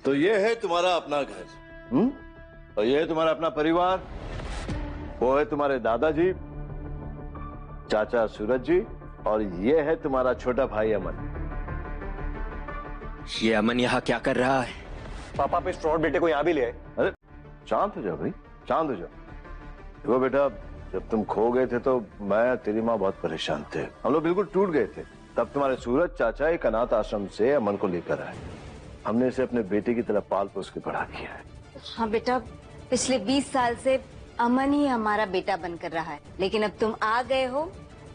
तो ये है तुम्हारा अपना घर, और ये है तुम्हारा अपना परिवार। वो है तुम्हारे दादाजी, चाचा सूरज जी, और ये है तुम्हारा छोटा भाई अमन। ये अमन यहाँ क्या कर रहा है? पापा पे फ्रॉड बेटे को यहाँ भी ले आए। अरे शांत हो जाओ भाई, शांत हो जाओ। देखो बेटा, जब तुम खो गए थे तो मैं तेरी माँ बहुत परेशान थे। हम लोग बिल्कुल टूट गए थे। तब तुम्हारे सूरज चाचा एक अनाथ आश्रम से अमन को लेकर आए। हमने इसे अपने बेटे की तरह पाल पोस के बड़ा किया है। हाँ बेटा, पिछले 20 साल से अमन ही हमारा बेटा बनकर रहा है, लेकिन अब तुम आ गए हो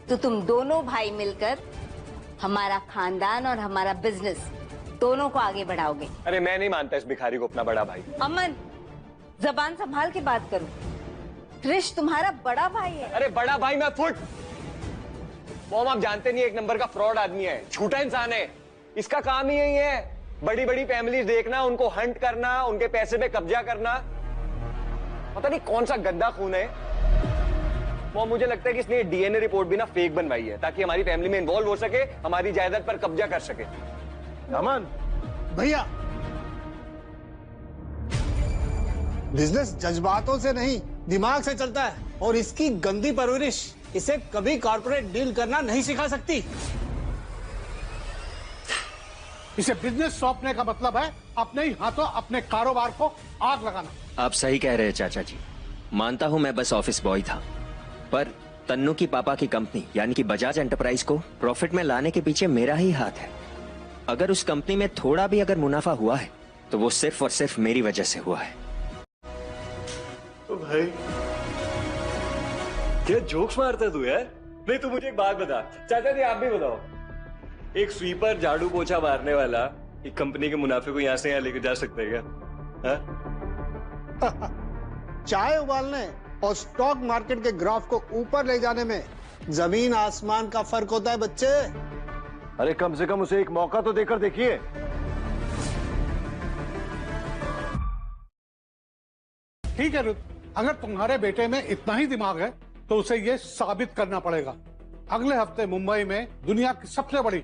तो तुम दोनों भाई मिलकर हमारा खानदान और हमारा बिजनेस दोनों को आगे बढ़ाओगे। अरे मैं नहीं मानता इस भिखारी को अपना बड़ा भाई। अमन, जबान संभाल के बात करो। क्रिश तुम्हारा बड़ा भाई है। अरे बड़ा भाई मैं फुट। मॉम, आप जानते नहीं, एक नंबर का फ्रॉड आदमी है, झूठा इंसान है। इसका काम ही यही है बड़ी बड़ी फैमिलीज देखना, उनको हंट करना, उनके पैसे पे कब्जा करना। पता नहीं कौन सा गंदा खून है वो। मुझे लगता है कि इसने डीएनए रिपोर्ट भी ना फेक बनवाई है ताकि हमारी फैमिली में इन्वॉल्व हो सके, हमारी जायदाद पर कब्जा कर सके। अमन भैया, बिजनेस जज्बातों से नहीं दिमाग से चलता है, और इसकी गंदी परवरिश इसे कभी कॉर्पोरेट डील करना नहीं सिखा सकती। इसे बिजनेस सौंपने का मतलब है अपने ही हाथों अपने कारोबार को आग लगाना। आप सही कह रहे हैं चाचा जी। मानता हूं मैं बस ऑफिस बॉय था, पर तन्नू की पापा की कंपनी यानी कि बजाज एंटरप्राइज को प्रॉफिट में लाने के पीछे मेरा ही हाथ है। अगर उस कंपनी में थोड़ा भी अगर मुनाफा हुआ है तो वो सिर्फ और सिर्फ मेरी वजह से हुआ है। तो भाई क्या जोक्स मारता है तू यार? नहीं तू मुझे एक बात बता। चाचा जी आप भी बताओ, एक स्वीपर झाड़ू पोछा मारने वाला एक कंपनी के मुनाफे को यहां से यहां लेकर जा सकता है क्या? चाय उबालने और स्टॉक मार्केट के ग्राफ को ऊपर ले जाने में जमीन आसमान का फर्क होता है बच्चे। अरे कम से कम उसे एक मौका तो देकर देखिए। ठीक है रुत, अगर तुम्हारे बेटे में इतना ही दिमाग है तो उसे ये साबित करना पड़ेगा। अगले हफ्ते मुंबई में दुनिया की सबसे बड़ी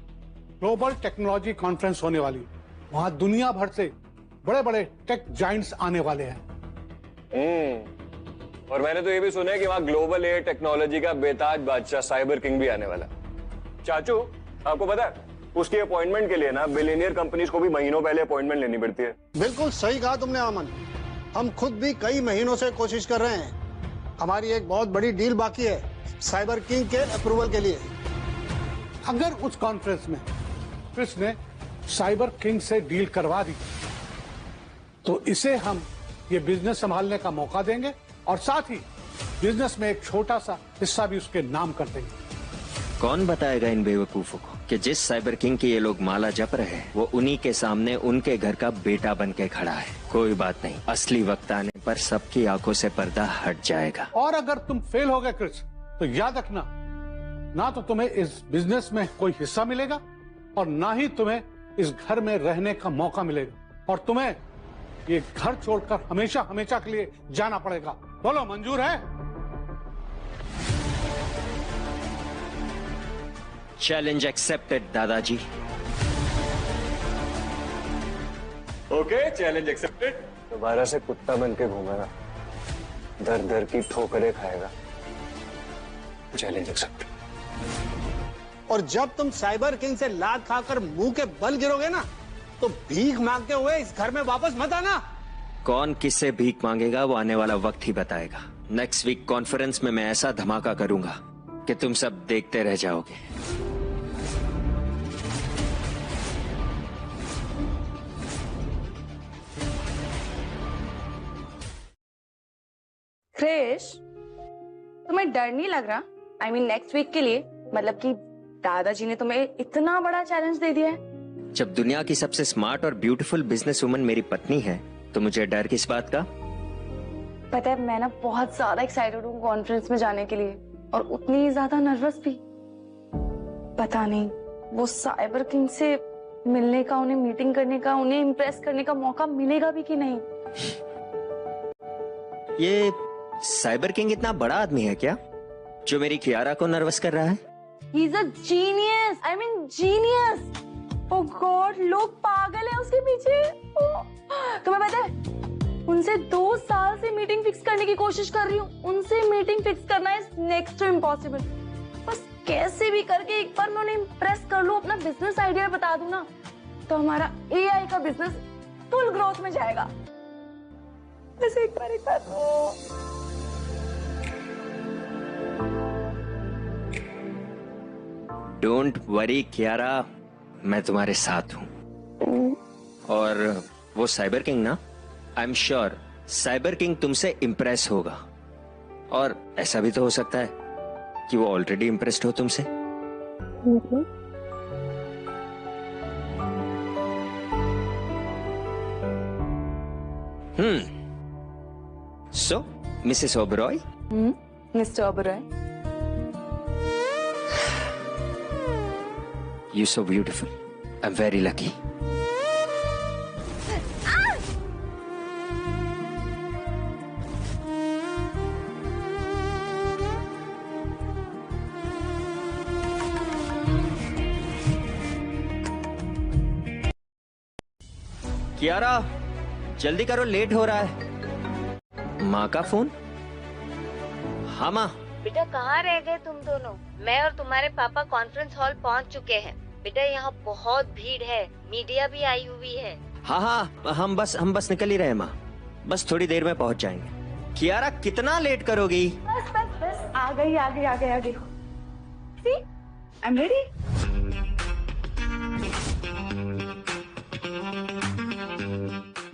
ग्लोबल टेक्नोलॉजी कॉन्फ्रेंस होने वाली है। वहां दुनिया भर से बड़े बड़े टेक जाइंट्स आने वाले हैं। और मैंने तो ये भी सुना है कि वहां ग्लोबल एयर टेक्नोलॉजी का बेताज बादशाह साइबर किंग भी आने वाला। चाचू आपको पता है उसकी अपॉइंटमेंट के लिए ना बिलियनियर कंपनीज को भी महीनों पहले अपॉइंटमेंट लेनी पड़ती है। बिल्कुल सही कहा तुमने अमन, हम खुद भी कई महीनों से कोशिश कर रहे हैं। हमारी एक बहुत बड़ी डील बाकी है साइबर किंग के अप्रूवल के लिए। अगर उस कॉन्फ्रेंस में क्रिस ने साइबर किंग से डील करवा दी तो इसे हम ये बिजनेस संभालने का मौका देंगे और साथ ही बिजनेस में एक छोटा सा हिस्सा भी उसके नाम कर देंगे। कौन बताएगा इन बेवकूफों को कि जिस साइबर किंग की ये लोग माला जप रहे हैं वो उन्हीं के सामने उनके घर का बेटा बन के खड़ा है। कोई बात नहीं, असली वक्त आने पर सबकी आंखों से पर्दा हट जाएगा। और अगर तुम फेल हो गए क्रिस तो याद रखना, ना तो तुम्हें इस बिजनेस में कोई हिस्सा मिलेगा और ना ही तुम्हें इस घर में रहने का मौका मिलेगा, और तुम्हें ये घर छोड़कर हमेशा हमेशा के लिए जाना पड़ेगा। बोलो मंजूर है? चैलेंज एक्सेप्टेड दादाजी। Okay, challenge accepted. दोबारा से कुत्ता बन के घूमेगा, दर दर की ठोकरें खाएगा। Challenge accepted. और जब तुम साइबर किंग से लात खाकर मुंह के बल गिरोगे ना तो भीख मांगते हुए इस घर में वापस मत आना। कौन किससे भीख मांगेगा वो आने वाला वक्त ही बताएगा। नेक्स्ट वीक कॉन्फ्रेंस में मैं ऐसा धमाका करूंगा कि तुम सब देखते रह जाओगे। क्रिश, तुम्हें डर नहीं लग रहा? I mean, नेक्स्ट वीक के लिए, मतलब कि दादाजी ने तुम्हें इतना बड़ा चैलेंज दे दिया है। जब दुनिया की सबसे स्मार्ट और ब्यूटीफुल बिजनेस वुमन मेरी पत्नी है तो मुझे डर किस बात का? पता है मैं ना बहुत ज्यादा एक्साइटेड हूँ कॉन्फ्रेंस में जाने के लिए, और उतनी ज्यादा नर्वस भी। पता नहीं वो साइबर किंग से मिलने का, उन्हें मीटिंग करने का, उन्हें इम्प्रेस करने का मौका मिलेगा भी कि नहीं। ये साइबर किंग इतना बड़ा आदमी है क्या जो मेरी कियारा को नर्वस कर रहा है? He's a genius. I mean genius. Oh God, लोग पागल हैं उसके पीछे। तुम्हें पता है उनसे 2 साल से मीटिंग फिक्स करने की कोशिश कर रही हूँ। उनसे मीटिंग फिक्स करना इज नेक्स्ट टू इम्पॉसिबल। बस कैसे भी करके एक बार मैं उन्हें इम्प्रेस कर लूँ, अपना बिजनेस आइडिया बता दूँ ना, तो हमारा AI का बिजनेस फुल ग्रोथ में जाएगा। बस एक बार डोंट वरी कियारा, मैं तुम्हारे साथ हूँ। और वो साइबर किंग ना, I am sure cyber king तुमसे इम्प्रेस होगा। और ऐसा भी तो हो सकता है कि वो ऑलरेडी इम्प्रेस्ड हो तुमसे। So Mrs Oberoi. Mr Oberoi, You're so beautiful. I'm very lucky. Kiara जल्दी करो, लेट हो रहा है। माँ का फोन? हाँ माँ। बेटा कहाँ रह गए तुम दोनों? मैं और तुम्हारे पापा कॉन्फ्रेंस हॉल पहुँच चुके हैं। बेटा यहाँ बहुत भीड़ है, मीडिया भी आई हुई है। हाँ हाँ, हम बस निकल ही रहे हैं माँ, बस थोड़ी देर में पहुँच जाएंगे। कियारा कितना लेट करोगी? बस आ गई। See, I'm ready.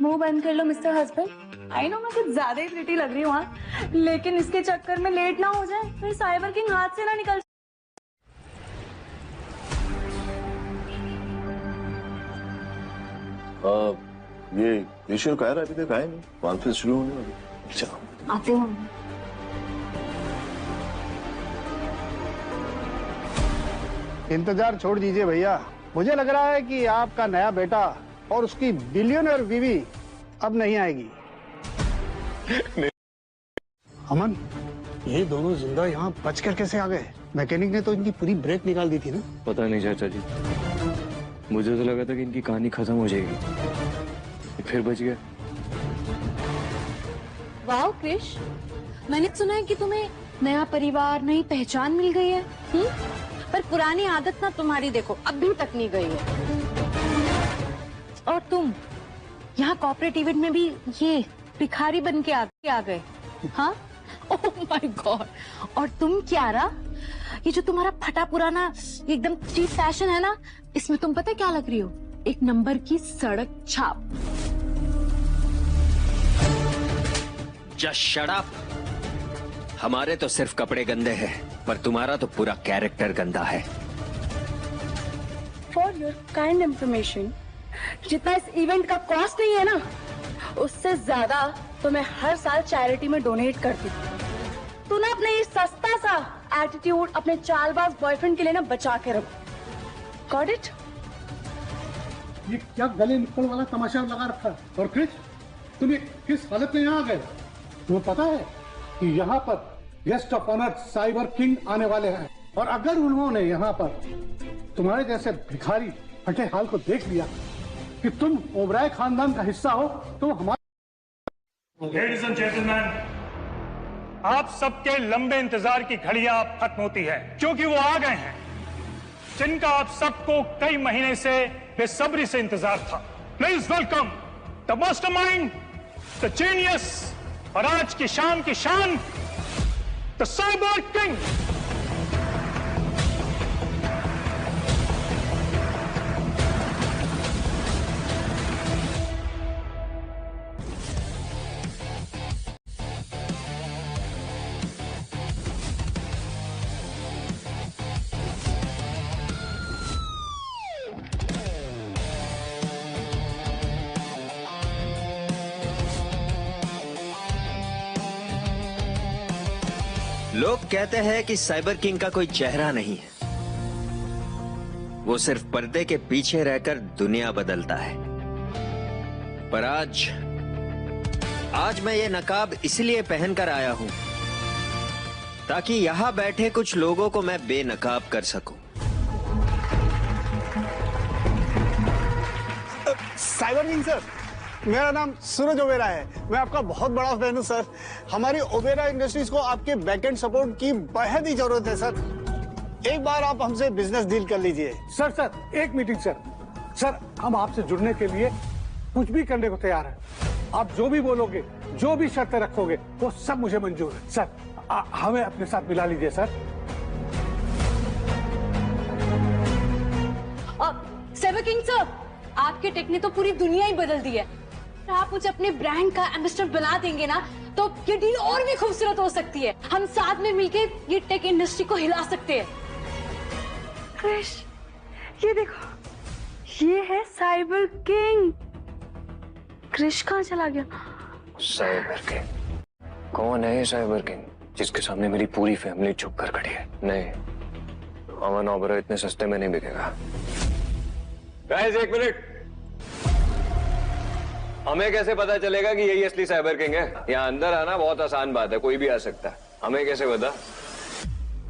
मुंह बंद कर लो मिस्टर हस्बैंड। आई नो मैं कुछ ज्यादा ही प्रिटी लग रही हूँ हाँ, लेकिन इसके चक्कर में लेट ना हो जाए, फिर साइबर किंग हाथ से ना निकल। ये पेशेंट कह रहा है अभी तक आए नहीं, कॉन्फ्रेंस शुरू होने वाली। चलो आते हैं। इंतजार छोड़ दीजिए भैया, मुझे लग रहा है कि आपका नया बेटा और उसकी बिलियनर बीवी अब नहीं आएगी। अमन, ये दोनों जिंदा यहाँ बच कर कैसे आ गए? मैकेनिक ने तो इनकी पूरी ब्रेक निकाल दी थी ना। पता नहीं चाचा जी, मुझे तो लगा था कि इनकी कहानी खत्म हो जाएगी, फिर बच गया। वाह क्रिश, मैंने सुना है कि तुम्हें नया परिवार, नई पहचान मिल गई है। पर पुरानी आदत ना तुम्हारी देखो अभी तक नहीं गई है। और तुम यहाँ कॉर्पोरेट इवेंट में भी ये भिखारी बन के आ गए। हाँ, ओह माय गॉड। और तुम कियारा, ये जो तुम्हारा फटा पुराना एकदम चीप फैशन है ना, इसमें तुम पता क्या लग रही हो? एक नंबर की सड़क छाप। Just shut up. हमारे तो सिर्फ कपड़े गंदे हैं, पर तुम्हारा तो पूरा कैरेक्टर गंदा है। फॉर योर काइंड इंफॉर्मेशन, जितना इस इवेंट का कॉस्ट नहीं है ना, उससे ज्यादा तो मैं हर साल चैरिटी में डोनेट करती हूँ। तू ना अपने ये सस्ता सा एटीट्यूड अपने चालबाज बॉयफ्रेंड के लिए ना बचा के रखो। Got it? ये क्या गले निकल वाला तमाशा लगा रखा है? और क्रिश, तुम किस हालत में यहाँ आ गए? तुम्हें पता है कि यहाँ पर guest of honour cyber king आने वाले हैं, और अगर उन्होंने यहाँ पर तुम्हारे जैसे भिखारी फटे हाल को देख लिया कि तुम ओबराय खानदान का हिस्सा हो, तो हमारे। लेडीज एंड जेंटलमैन, आप सबके लंबे इंतजार की घड़ियां अब खत्म होती है, क्योंकि वो आ गए हैं जिनका आप सबको कई महीने से बेसब्री से इंतजार था। Please welcome the mastermind, the genius, और आज की शाम की शान, द साइबर किंग। लोग कहते हैं कि साइबर किंग का कोई चेहरा नहीं है, वो सिर्फ पर्दे के पीछे रहकर दुनिया बदलता है। पर आज मैं ये नकाब इसलिए पहनकर आया हूं ताकि यहां बैठे कुछ लोगों को मैं बेनकाब कर सकूं। साइबर किंग सर, मेरा नाम सूरज ओबेरा है, मैं आपका बहुत बड़ा फैन हूँ सर। हमारी ओबेरा इंडस्ट्रीज को आपके बैकएंड सपोर्ट की बेहद ही जरूरत है सर। एक बार आप हमसे बिजनेस डील कर लीजिए। सर एक मीटिंग सर, हम आपसे जुड़ने के लिए कुछ भी करने को तैयार हैं। आप जो भी बोलोगे, जो भी शर्तें रखोगे, वो सब मुझे मंजूर है सर। हमें अपने साथ मिला लीजिए सर। साइबर किंग सर, आपके टेक ने तो पूरी दुनिया ही बदल दी है। आप मुझे अपने ब्रांड का एम्बेसडर बना देंगे ना, तो ये डील और भी खूबसूरत हो सकती है। हम साथ में मिलके ये टेक इंडस्ट्री को हिला सकते हैं। क्रिश, ये देखो, ये है साइबर किंग। क्रिश कहाँ चला गया? Cyber king? कौन है ये साइबर किंग जिसके सामने मेरी पूरी फैमिली झुक कर खड़ी है? नहीं, अमन ओबेरॉय इतने सस्ते में नहीं बिकेगा। गाइस, एक मिनट, हमें कैसे पता चलेगा कि यही असली साइबर किंग है? यहाँ अंदर आना बहुत आसान बात है, कोई भी आ सकता है। हमें कैसे पता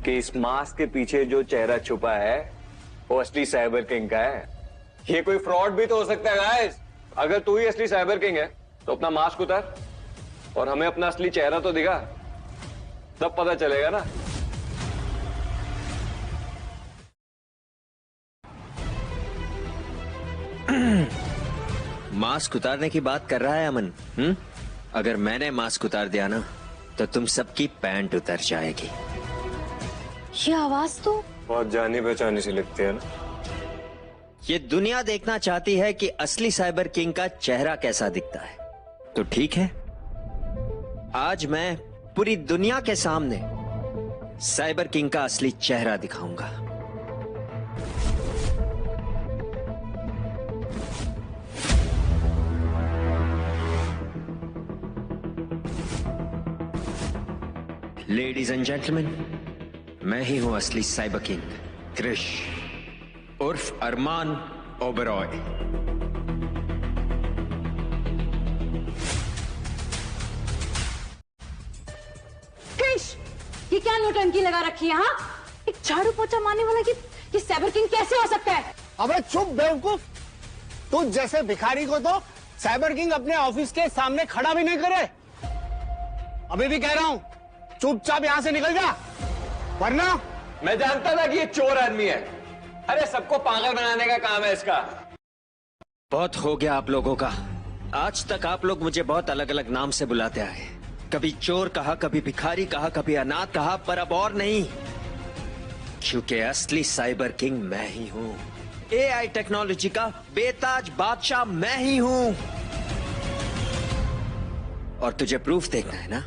कि इस मास्क के पीछे जो चेहरा छुपा है वो असली साइबर किंग का है? ये कोई फ्रॉड भी तो हो सकता है गाइस। अगर तू ही असली साइबर किंग है तो अपना मास्क उतार और हमें अपना असली चेहरा तो दिखा, तब पता चलेगा ना। मास्क उतारने की बात कर रहा है अमन? अगर मैंने मास्क उतार दिया ना तो तुम सबकी पैंट उतर जाएगी। ये आवाज तो बहुत जानी पहचानी सी लगती है ना। ये दुनिया देखना चाहती है कि असली साइबर किंग का चेहरा कैसा दिखता है। तो ठीक है, आज मैं पूरी दुनिया के सामने साइबर किंग का असली चेहरा दिखाऊंगा। लेडीज एंड जेंटलमैन, मैं ही हूं असली साइबर किंग क्रिश उर्फ अरमान ओबरॉय। क्रिश, ये क्या नौटंकी लगा रखी है? हाँ, एक झाड़ू पोछा मारने वाला ये साइबर किंग कैसे हो सकता है? अबे चुप बेवकूफ, तू जैसे भिखारी को तो साइबर किंग अपने ऑफिस के सामने खड़ा भी नहीं करे। अभी भी कह रहा हूं, चुपचाप यहां से निकल जा, वरना। मैं जानता था कि ये चोर आदमी है। अरे सबको पागल बनाने का काम है इसका। बहुत हो गया आप लोगों का। आज तक आप लोग मुझे बहुत अलग अलग नाम से बुलाते आए। कभी चोर कहा, कभी भिखारी कहा, कभी अनाथ कहा, पर अब और नहीं, क्योंकि असली साइबर किंग मैं ही हूं। एआई टेक्नोलॉजी का बेताज बादशाह मैं ही हूं। और तुझे प्रूफ देखना है ना?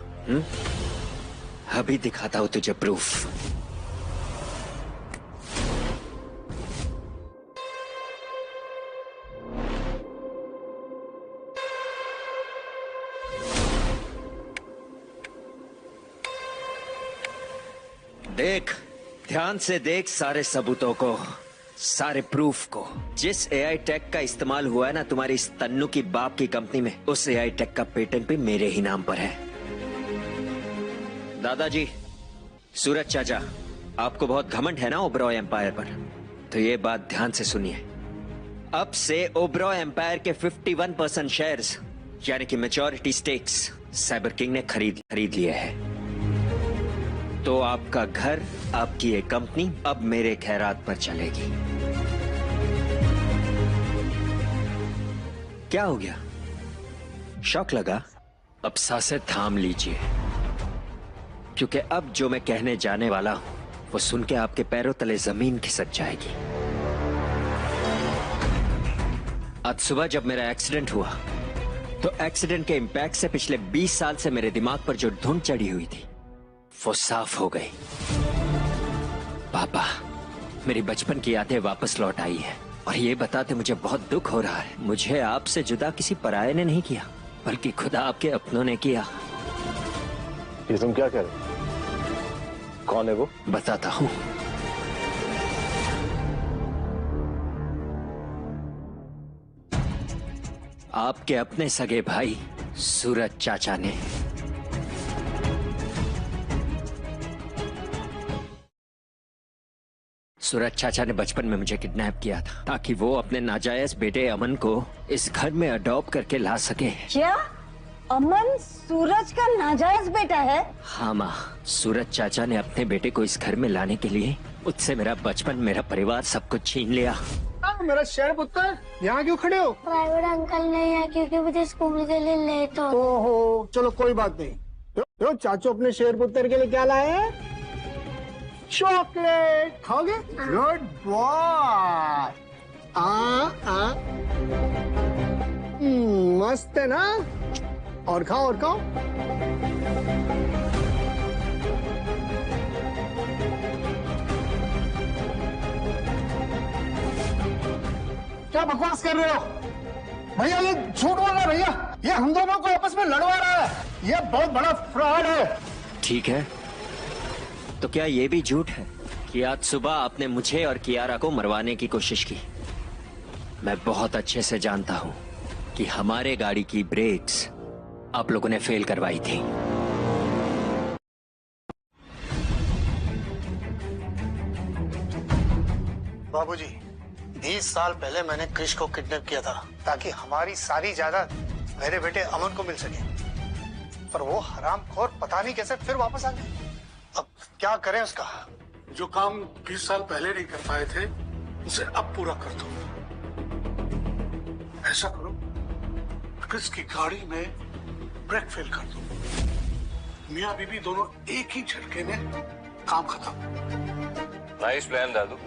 अभी दिखाता हूं तुझे प्रूफ। देख, ध्यान से देख सारे सबूतों को, सारे प्रूफ को। जिस एआई टेक का इस्तेमाल हुआ है ना तुम्हारी इस तन्नू की बाप की कंपनी में, उस एआई टेक का पेटेंट भी मेरे ही नाम पर है। दादाजी, सूरज चाचा, आपको बहुत घमंड है ना ओबरॉय एम्पायर पर, तो ये बात ध्यान से सुनिए। अब से ओबरॉय एम्पायर के 51% शेयर्स यानी कि मेजॉरिटी स्टेक्स साइबर किंग ने खरीद लिए हैं। तो आपका घर, आपकी ये कंपनी अब मेरे खैरात पर चलेगी। क्या हो गया? शौक लगा? अब सांसें थाम लीजिए, क्योंकि अब जो मैं कहने जाने वाला हूं वो सुन के आपके पैरों तले जमीन खिसक जाएगी। आज सुबह जब मेरा एक्सीडेंट हुआ तो एक्सीडेंट के इंपैक्ट से पिछले 20 साल से मेरे दिमाग पर जो धुंध चढ़ी हुई थी वो साफ हो गई। पापा, मेरी बचपन की यादें वापस लौट आई है और ये बताते मुझे बहुत दुख हो रहा है। मुझे आपसे जुदा किसी पराये ने नहीं किया, बल्कि खुदा आपके अपनों ने किया। ये तुम क्या कह रहे हो? कौन है वो? बताता हूं। आपके अपने सगे भाई सूरज चाचा ने। सूरज चाचा ने बचपन में मुझे किडनैप किया था ताकि वो अपने नाजायज बेटे अमन को इस घर में अडॉप्ट करके ला सके। क्या अमन सूरज का नाजायज बेटा है? हाँ माँ, सूरज चाचा ने अपने बेटे को इस घर में लाने के लिए मुझसे मेरा बचपन, मेरा परिवार सब कुछ छीन लिया। मेरा शेर पुत्र, यहाँ क्यों खड़े हो? प्राइवेट अंकल नहीं है क्योंकि मुझे स्कूल के लिए लेट हो। ओहो, चलो कोई बात नहीं। तो चाचू अपने शेर पुत्र के लिए क्या लाए हैं? चॉकलेट खाओगे? Good boy. मस्त है ना? और खाओ और खाओ। क्या बकवास कर रहे हो भैया? ये झूठ बोल रहा है भैया। ये हम दोनों को आपस में लड़वा रहा है। ये बहुत बड़ा फ्रॉड है। ठीक है, तो क्या ये भी झूठ है कि आज सुबह आपने मुझे और कियारा को मरवाने की कोशिश की? मैं बहुत अच्छे से जानता हूं कि हमारे गाड़ी की ब्रेक्स आप लोगों ने फेल करवाई थी। बाबूजी, 20 साल पहले मैंने क्रिश को किडनैप किया था ताकि हमारी सारी जायदाद मेरे बेटे अमन को मिल सके, पर वो हरामखोर पता नहीं कैसे फिर वापस आ गए। अब क्या करें उसका? जो काम 20 साल पहले नहीं कर पाए थे उसे अब पूरा कर दो। ऐसा करो, क्रिस की गाड़ी में ब्रेक फेल कर दो। मियाँ बीबी दोनों एक ही झटके में काम खत्म। नाइस प्लान दादू।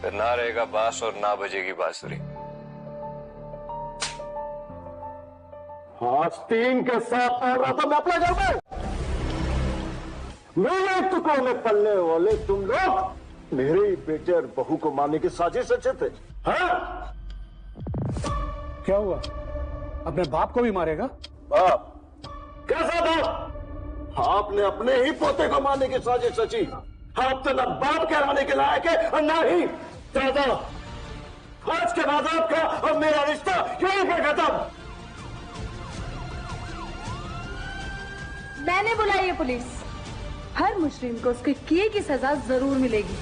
फिर ना रहेगा बांस और ना बजेगी बांसुरी। आस्तीन के साथ आ रहा था मैं अपने घर में। मेरे टुकड़ों में पलने वाले तुम लोग मेरे ही बेटे और बहू को मारने की साजिश रचे थे। हाँ? क्या हुआ? अपने बाप को भी मारेगा? बाप? कैसा बाप? आपने अपने ही पोते को मारने की साजिश रची। आप तो न बाप कहलाने के लायक है और न ही दादा। आज के बाद आपका और मेरा रिश्ता यहीं पे खत्म। मैंने बुलाई है पुलिस। हर मुजरिम को उसके किए की सजा जरूर मिलेगी।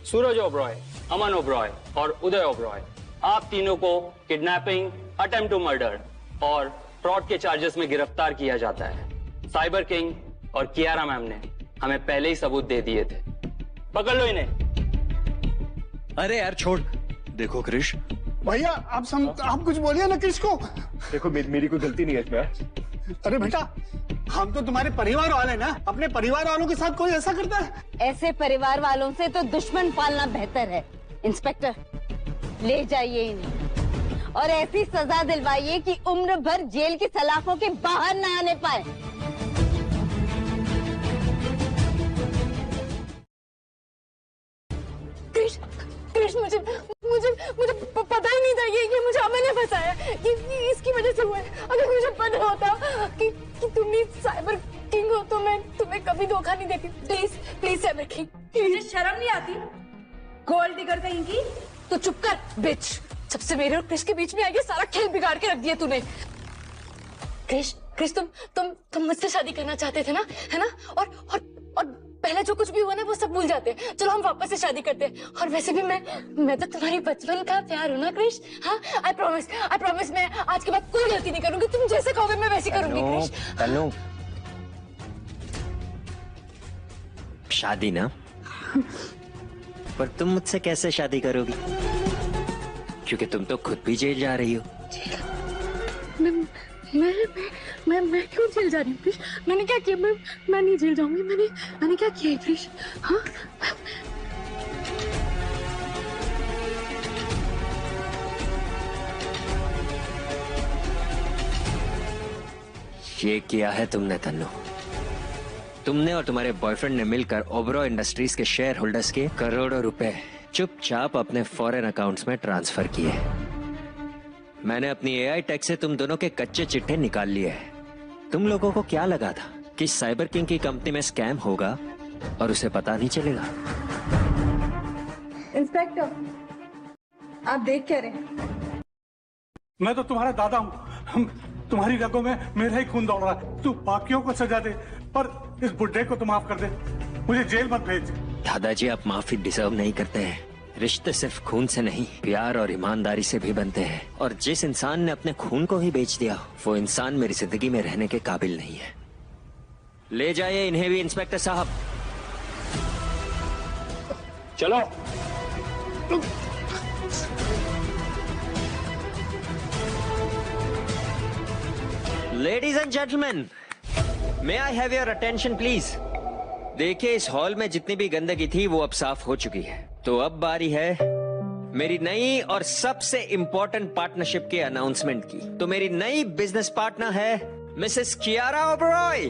सूरज ओबरॉय, अमन ओबरॉय और उदय ओबरॉय, आप तीनों को किडनैपिंग, अटेम्प्ट टू मर्डर और फ्रॉड के चार्जेस में गिरफ्तार किया जाता है। साइबर किंग और कियारा मैम ने हमें पहले ही सबूत दे दिए थे। पकड़ लो इन्हें। अरे यार छोड़। देखो क्रिश, भैया आप कुछ बोलिए ना क्रिश को। देखो मेरी कोई गलती नहीं है इसमें। अरे बेटा, हम तो तुम्हारे परिवार वाले ना, अपने परिवार वालों के साथ कोई ऐसा करता है? ऐसे परिवार वालों से तो दुश्मन पालना बेहतर है। इंस्पेक्टर, ले जाइए इन्हें और ऐसी सजा दिलवाइए कि उम्र भर जेल की सलाखों के बाहर ना आने पाए। कृष्ण, मुझे पता ही नहीं था ये मुझे अमन ने फंसाया। ये इसकी वजह से हुआ है। अगर मुझे पता होता कि तुम ही साइबर किंग हो तो मैं तुम्हें कभी धोखा नहीं देती। Please cyber king. तुझे शर्म नहीं आती? गोल्ड डिगर कहीं की। तो चुप कर बिच। जब से मेरे और क्रिश के बीच में आई सारा खेल बिगाड़ के रख दिया तूने। क्रिश तुम मुझसे शादी करना चाहते थे ना, है ना? और पहले जो कुछ भी हुआ ना वो सब भूल जाते हैं। चलो हम वापस से शादी करते हैं। और वैसे भी मैं तो तुम्हारी बचपन का प्यार हूँ ना क्रिश। हाँ, आई प्रॉमिस मैं आज के बाद कोई गलती नहीं करूंगी। तुम जैसे कहोगे मैं वैसे करूंगी क्रिश। तन्नू, शादी ना, पर तुम मुझसे कैसे शादी करोगी? क्योंकि तुम तो खुद भी जेल जा रही हो। मैं क्यों जेल जा रही हूँ क्रिश? मैंने क्या किया? मैं नहीं जेल जाऊंगी। मैंने क्या किया क्रिश? हाँ, ये किया है तुमने तन्नू। तुमने और तुम्हारे बॉयफ्रेंड ने मिलकर ओबरॉय इंडस्ट्रीज के शेयर होल्डर्स के करोड़ों रुपए चुपचाप अपने फॉरेन अकाउंट्स में ट्रांसफर किए। मैंने अपनी एआई टेक से तुम दोनों के कच्चे चिट्ठे निकाल लिए हैं। तुम लोगों को क्या लगा था कि साइबर किंग की कंपनी में स्कैम होगा और उसे पता नहीं चलेगा? इंस्पेक्टर, आप देख क्या रहे हैं? मैं तो तुम्हारा दादा हूँ। तुम्हारी रगों में मेरा ही खून दौड़ रहा है। तू बाकियों को सजा दे पर इस बुड्ढे को तो माफ कर दे। मुझे जेल मत भेज। दादाजी, आप माफी डिजर्व नहीं करते हैं। रिश्ते सिर्फ खून से नहीं, प्यार और ईमानदारी से भी बनते हैं। और जिस इंसान ने अपने खून को ही बेच दिया, वो इंसान मेरी जिंदगी में रहने के काबिल नहीं है। ले जाइए इन्हें भी इंस्पेक्टर साहब। चलो। Ladies and gentleman, may I have your attention please. देखिए, इस हॉल में जितनी भी गंदगी थी वो अब साफ हो चुकी है। तो अब बारी है मेरी नई और सबसे इंपॉर्टेंट पार्टनरशिप के अनाउंसमेंट की। तो मेरी नई बिजनेस पार्टनर है मिसेस कियारा ओबरॉय।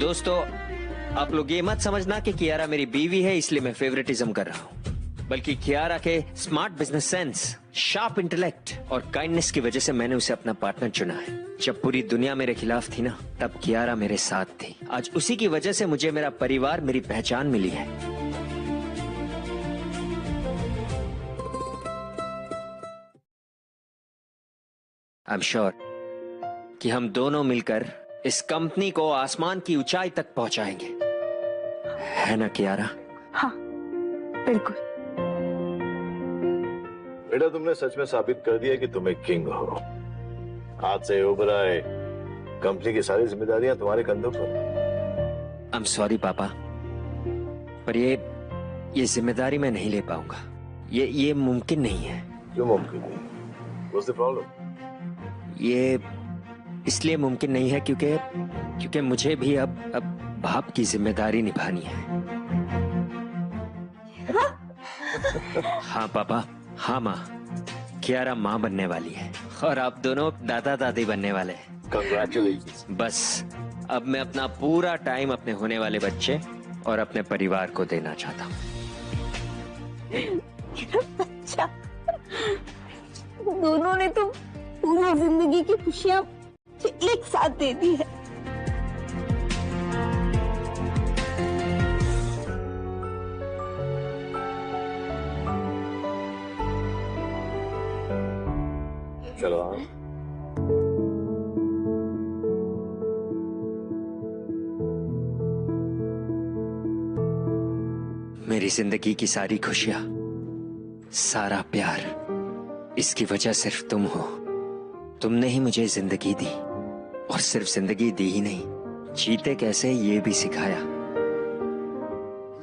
दोस्तों, आप लोग ये मत समझना कि कियारा मेरी बीवी है इसलिए मैं फेवरेटिज्म कर रहा हूँ, बल्कि कियारा के smart business sense, sharp intellect और काइंडनेस की वजह से मैंने उसे अपना पार्टनर चुना है। जब पूरी दुनिया मेरे खिलाफ थी ना, तब कियारा मेरे साथ थी। आज उसी की वजह से मुझे मेरा परिवार, मेरी पहचान मिली है। आई एम श्योर कि हम दोनों मिलकर इस कंपनी को आसमान की ऊंचाई तक पहुंचाएंगे, है ना कियारा? हाँ, बिल्कुल। बेटा, तुमने सच में साबित कर दिया कि तुम एक किंग हो। आज से ओबराय कंपनी की सारी जिम्मेदारियां तुम्हारे कंधों पर। आई एम सॉरी पापा, पर ये जिम्मेदारी मैं नहीं ले पाऊंगा। ये मुमकिन नहीं है। क्यों मुमकिन नहीं? What's the problem? ये इसलिए मुमकिन नहीं है क्योंकि मुझे भी अब बाप की जिम्मेदारी निभानी है। हाँ पापा, हाँ माँ, कियारा माँ बनने वाली है और आप दोनों दादा दादी बनने वाले हैं। Congratulations. बस अब मैं अपना पूरा टाइम अपने होने वाले बच्चे और अपने परिवार को देना चाहता हूँ। अच्छा, दोनों ने तो पूरी जिंदगी की खुशियां एक साथ दे दी है। चलो मेरी जिंदगी की सारी खुशियां, सारा प्यार, इसकी वजह सिर्फ तुम हो। तुमने ही मुझे जिंदगी दी, और सिर्फ जिंदगी दी ही नहीं, जीते कैसे ये भी सिखाया।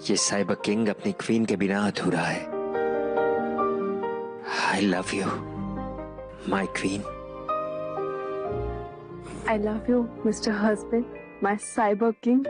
ये साइबर किंग अपनी क्वीन के बिना अधूरा है। I love you my queen. I love you, Mr. Husband, my cyber king.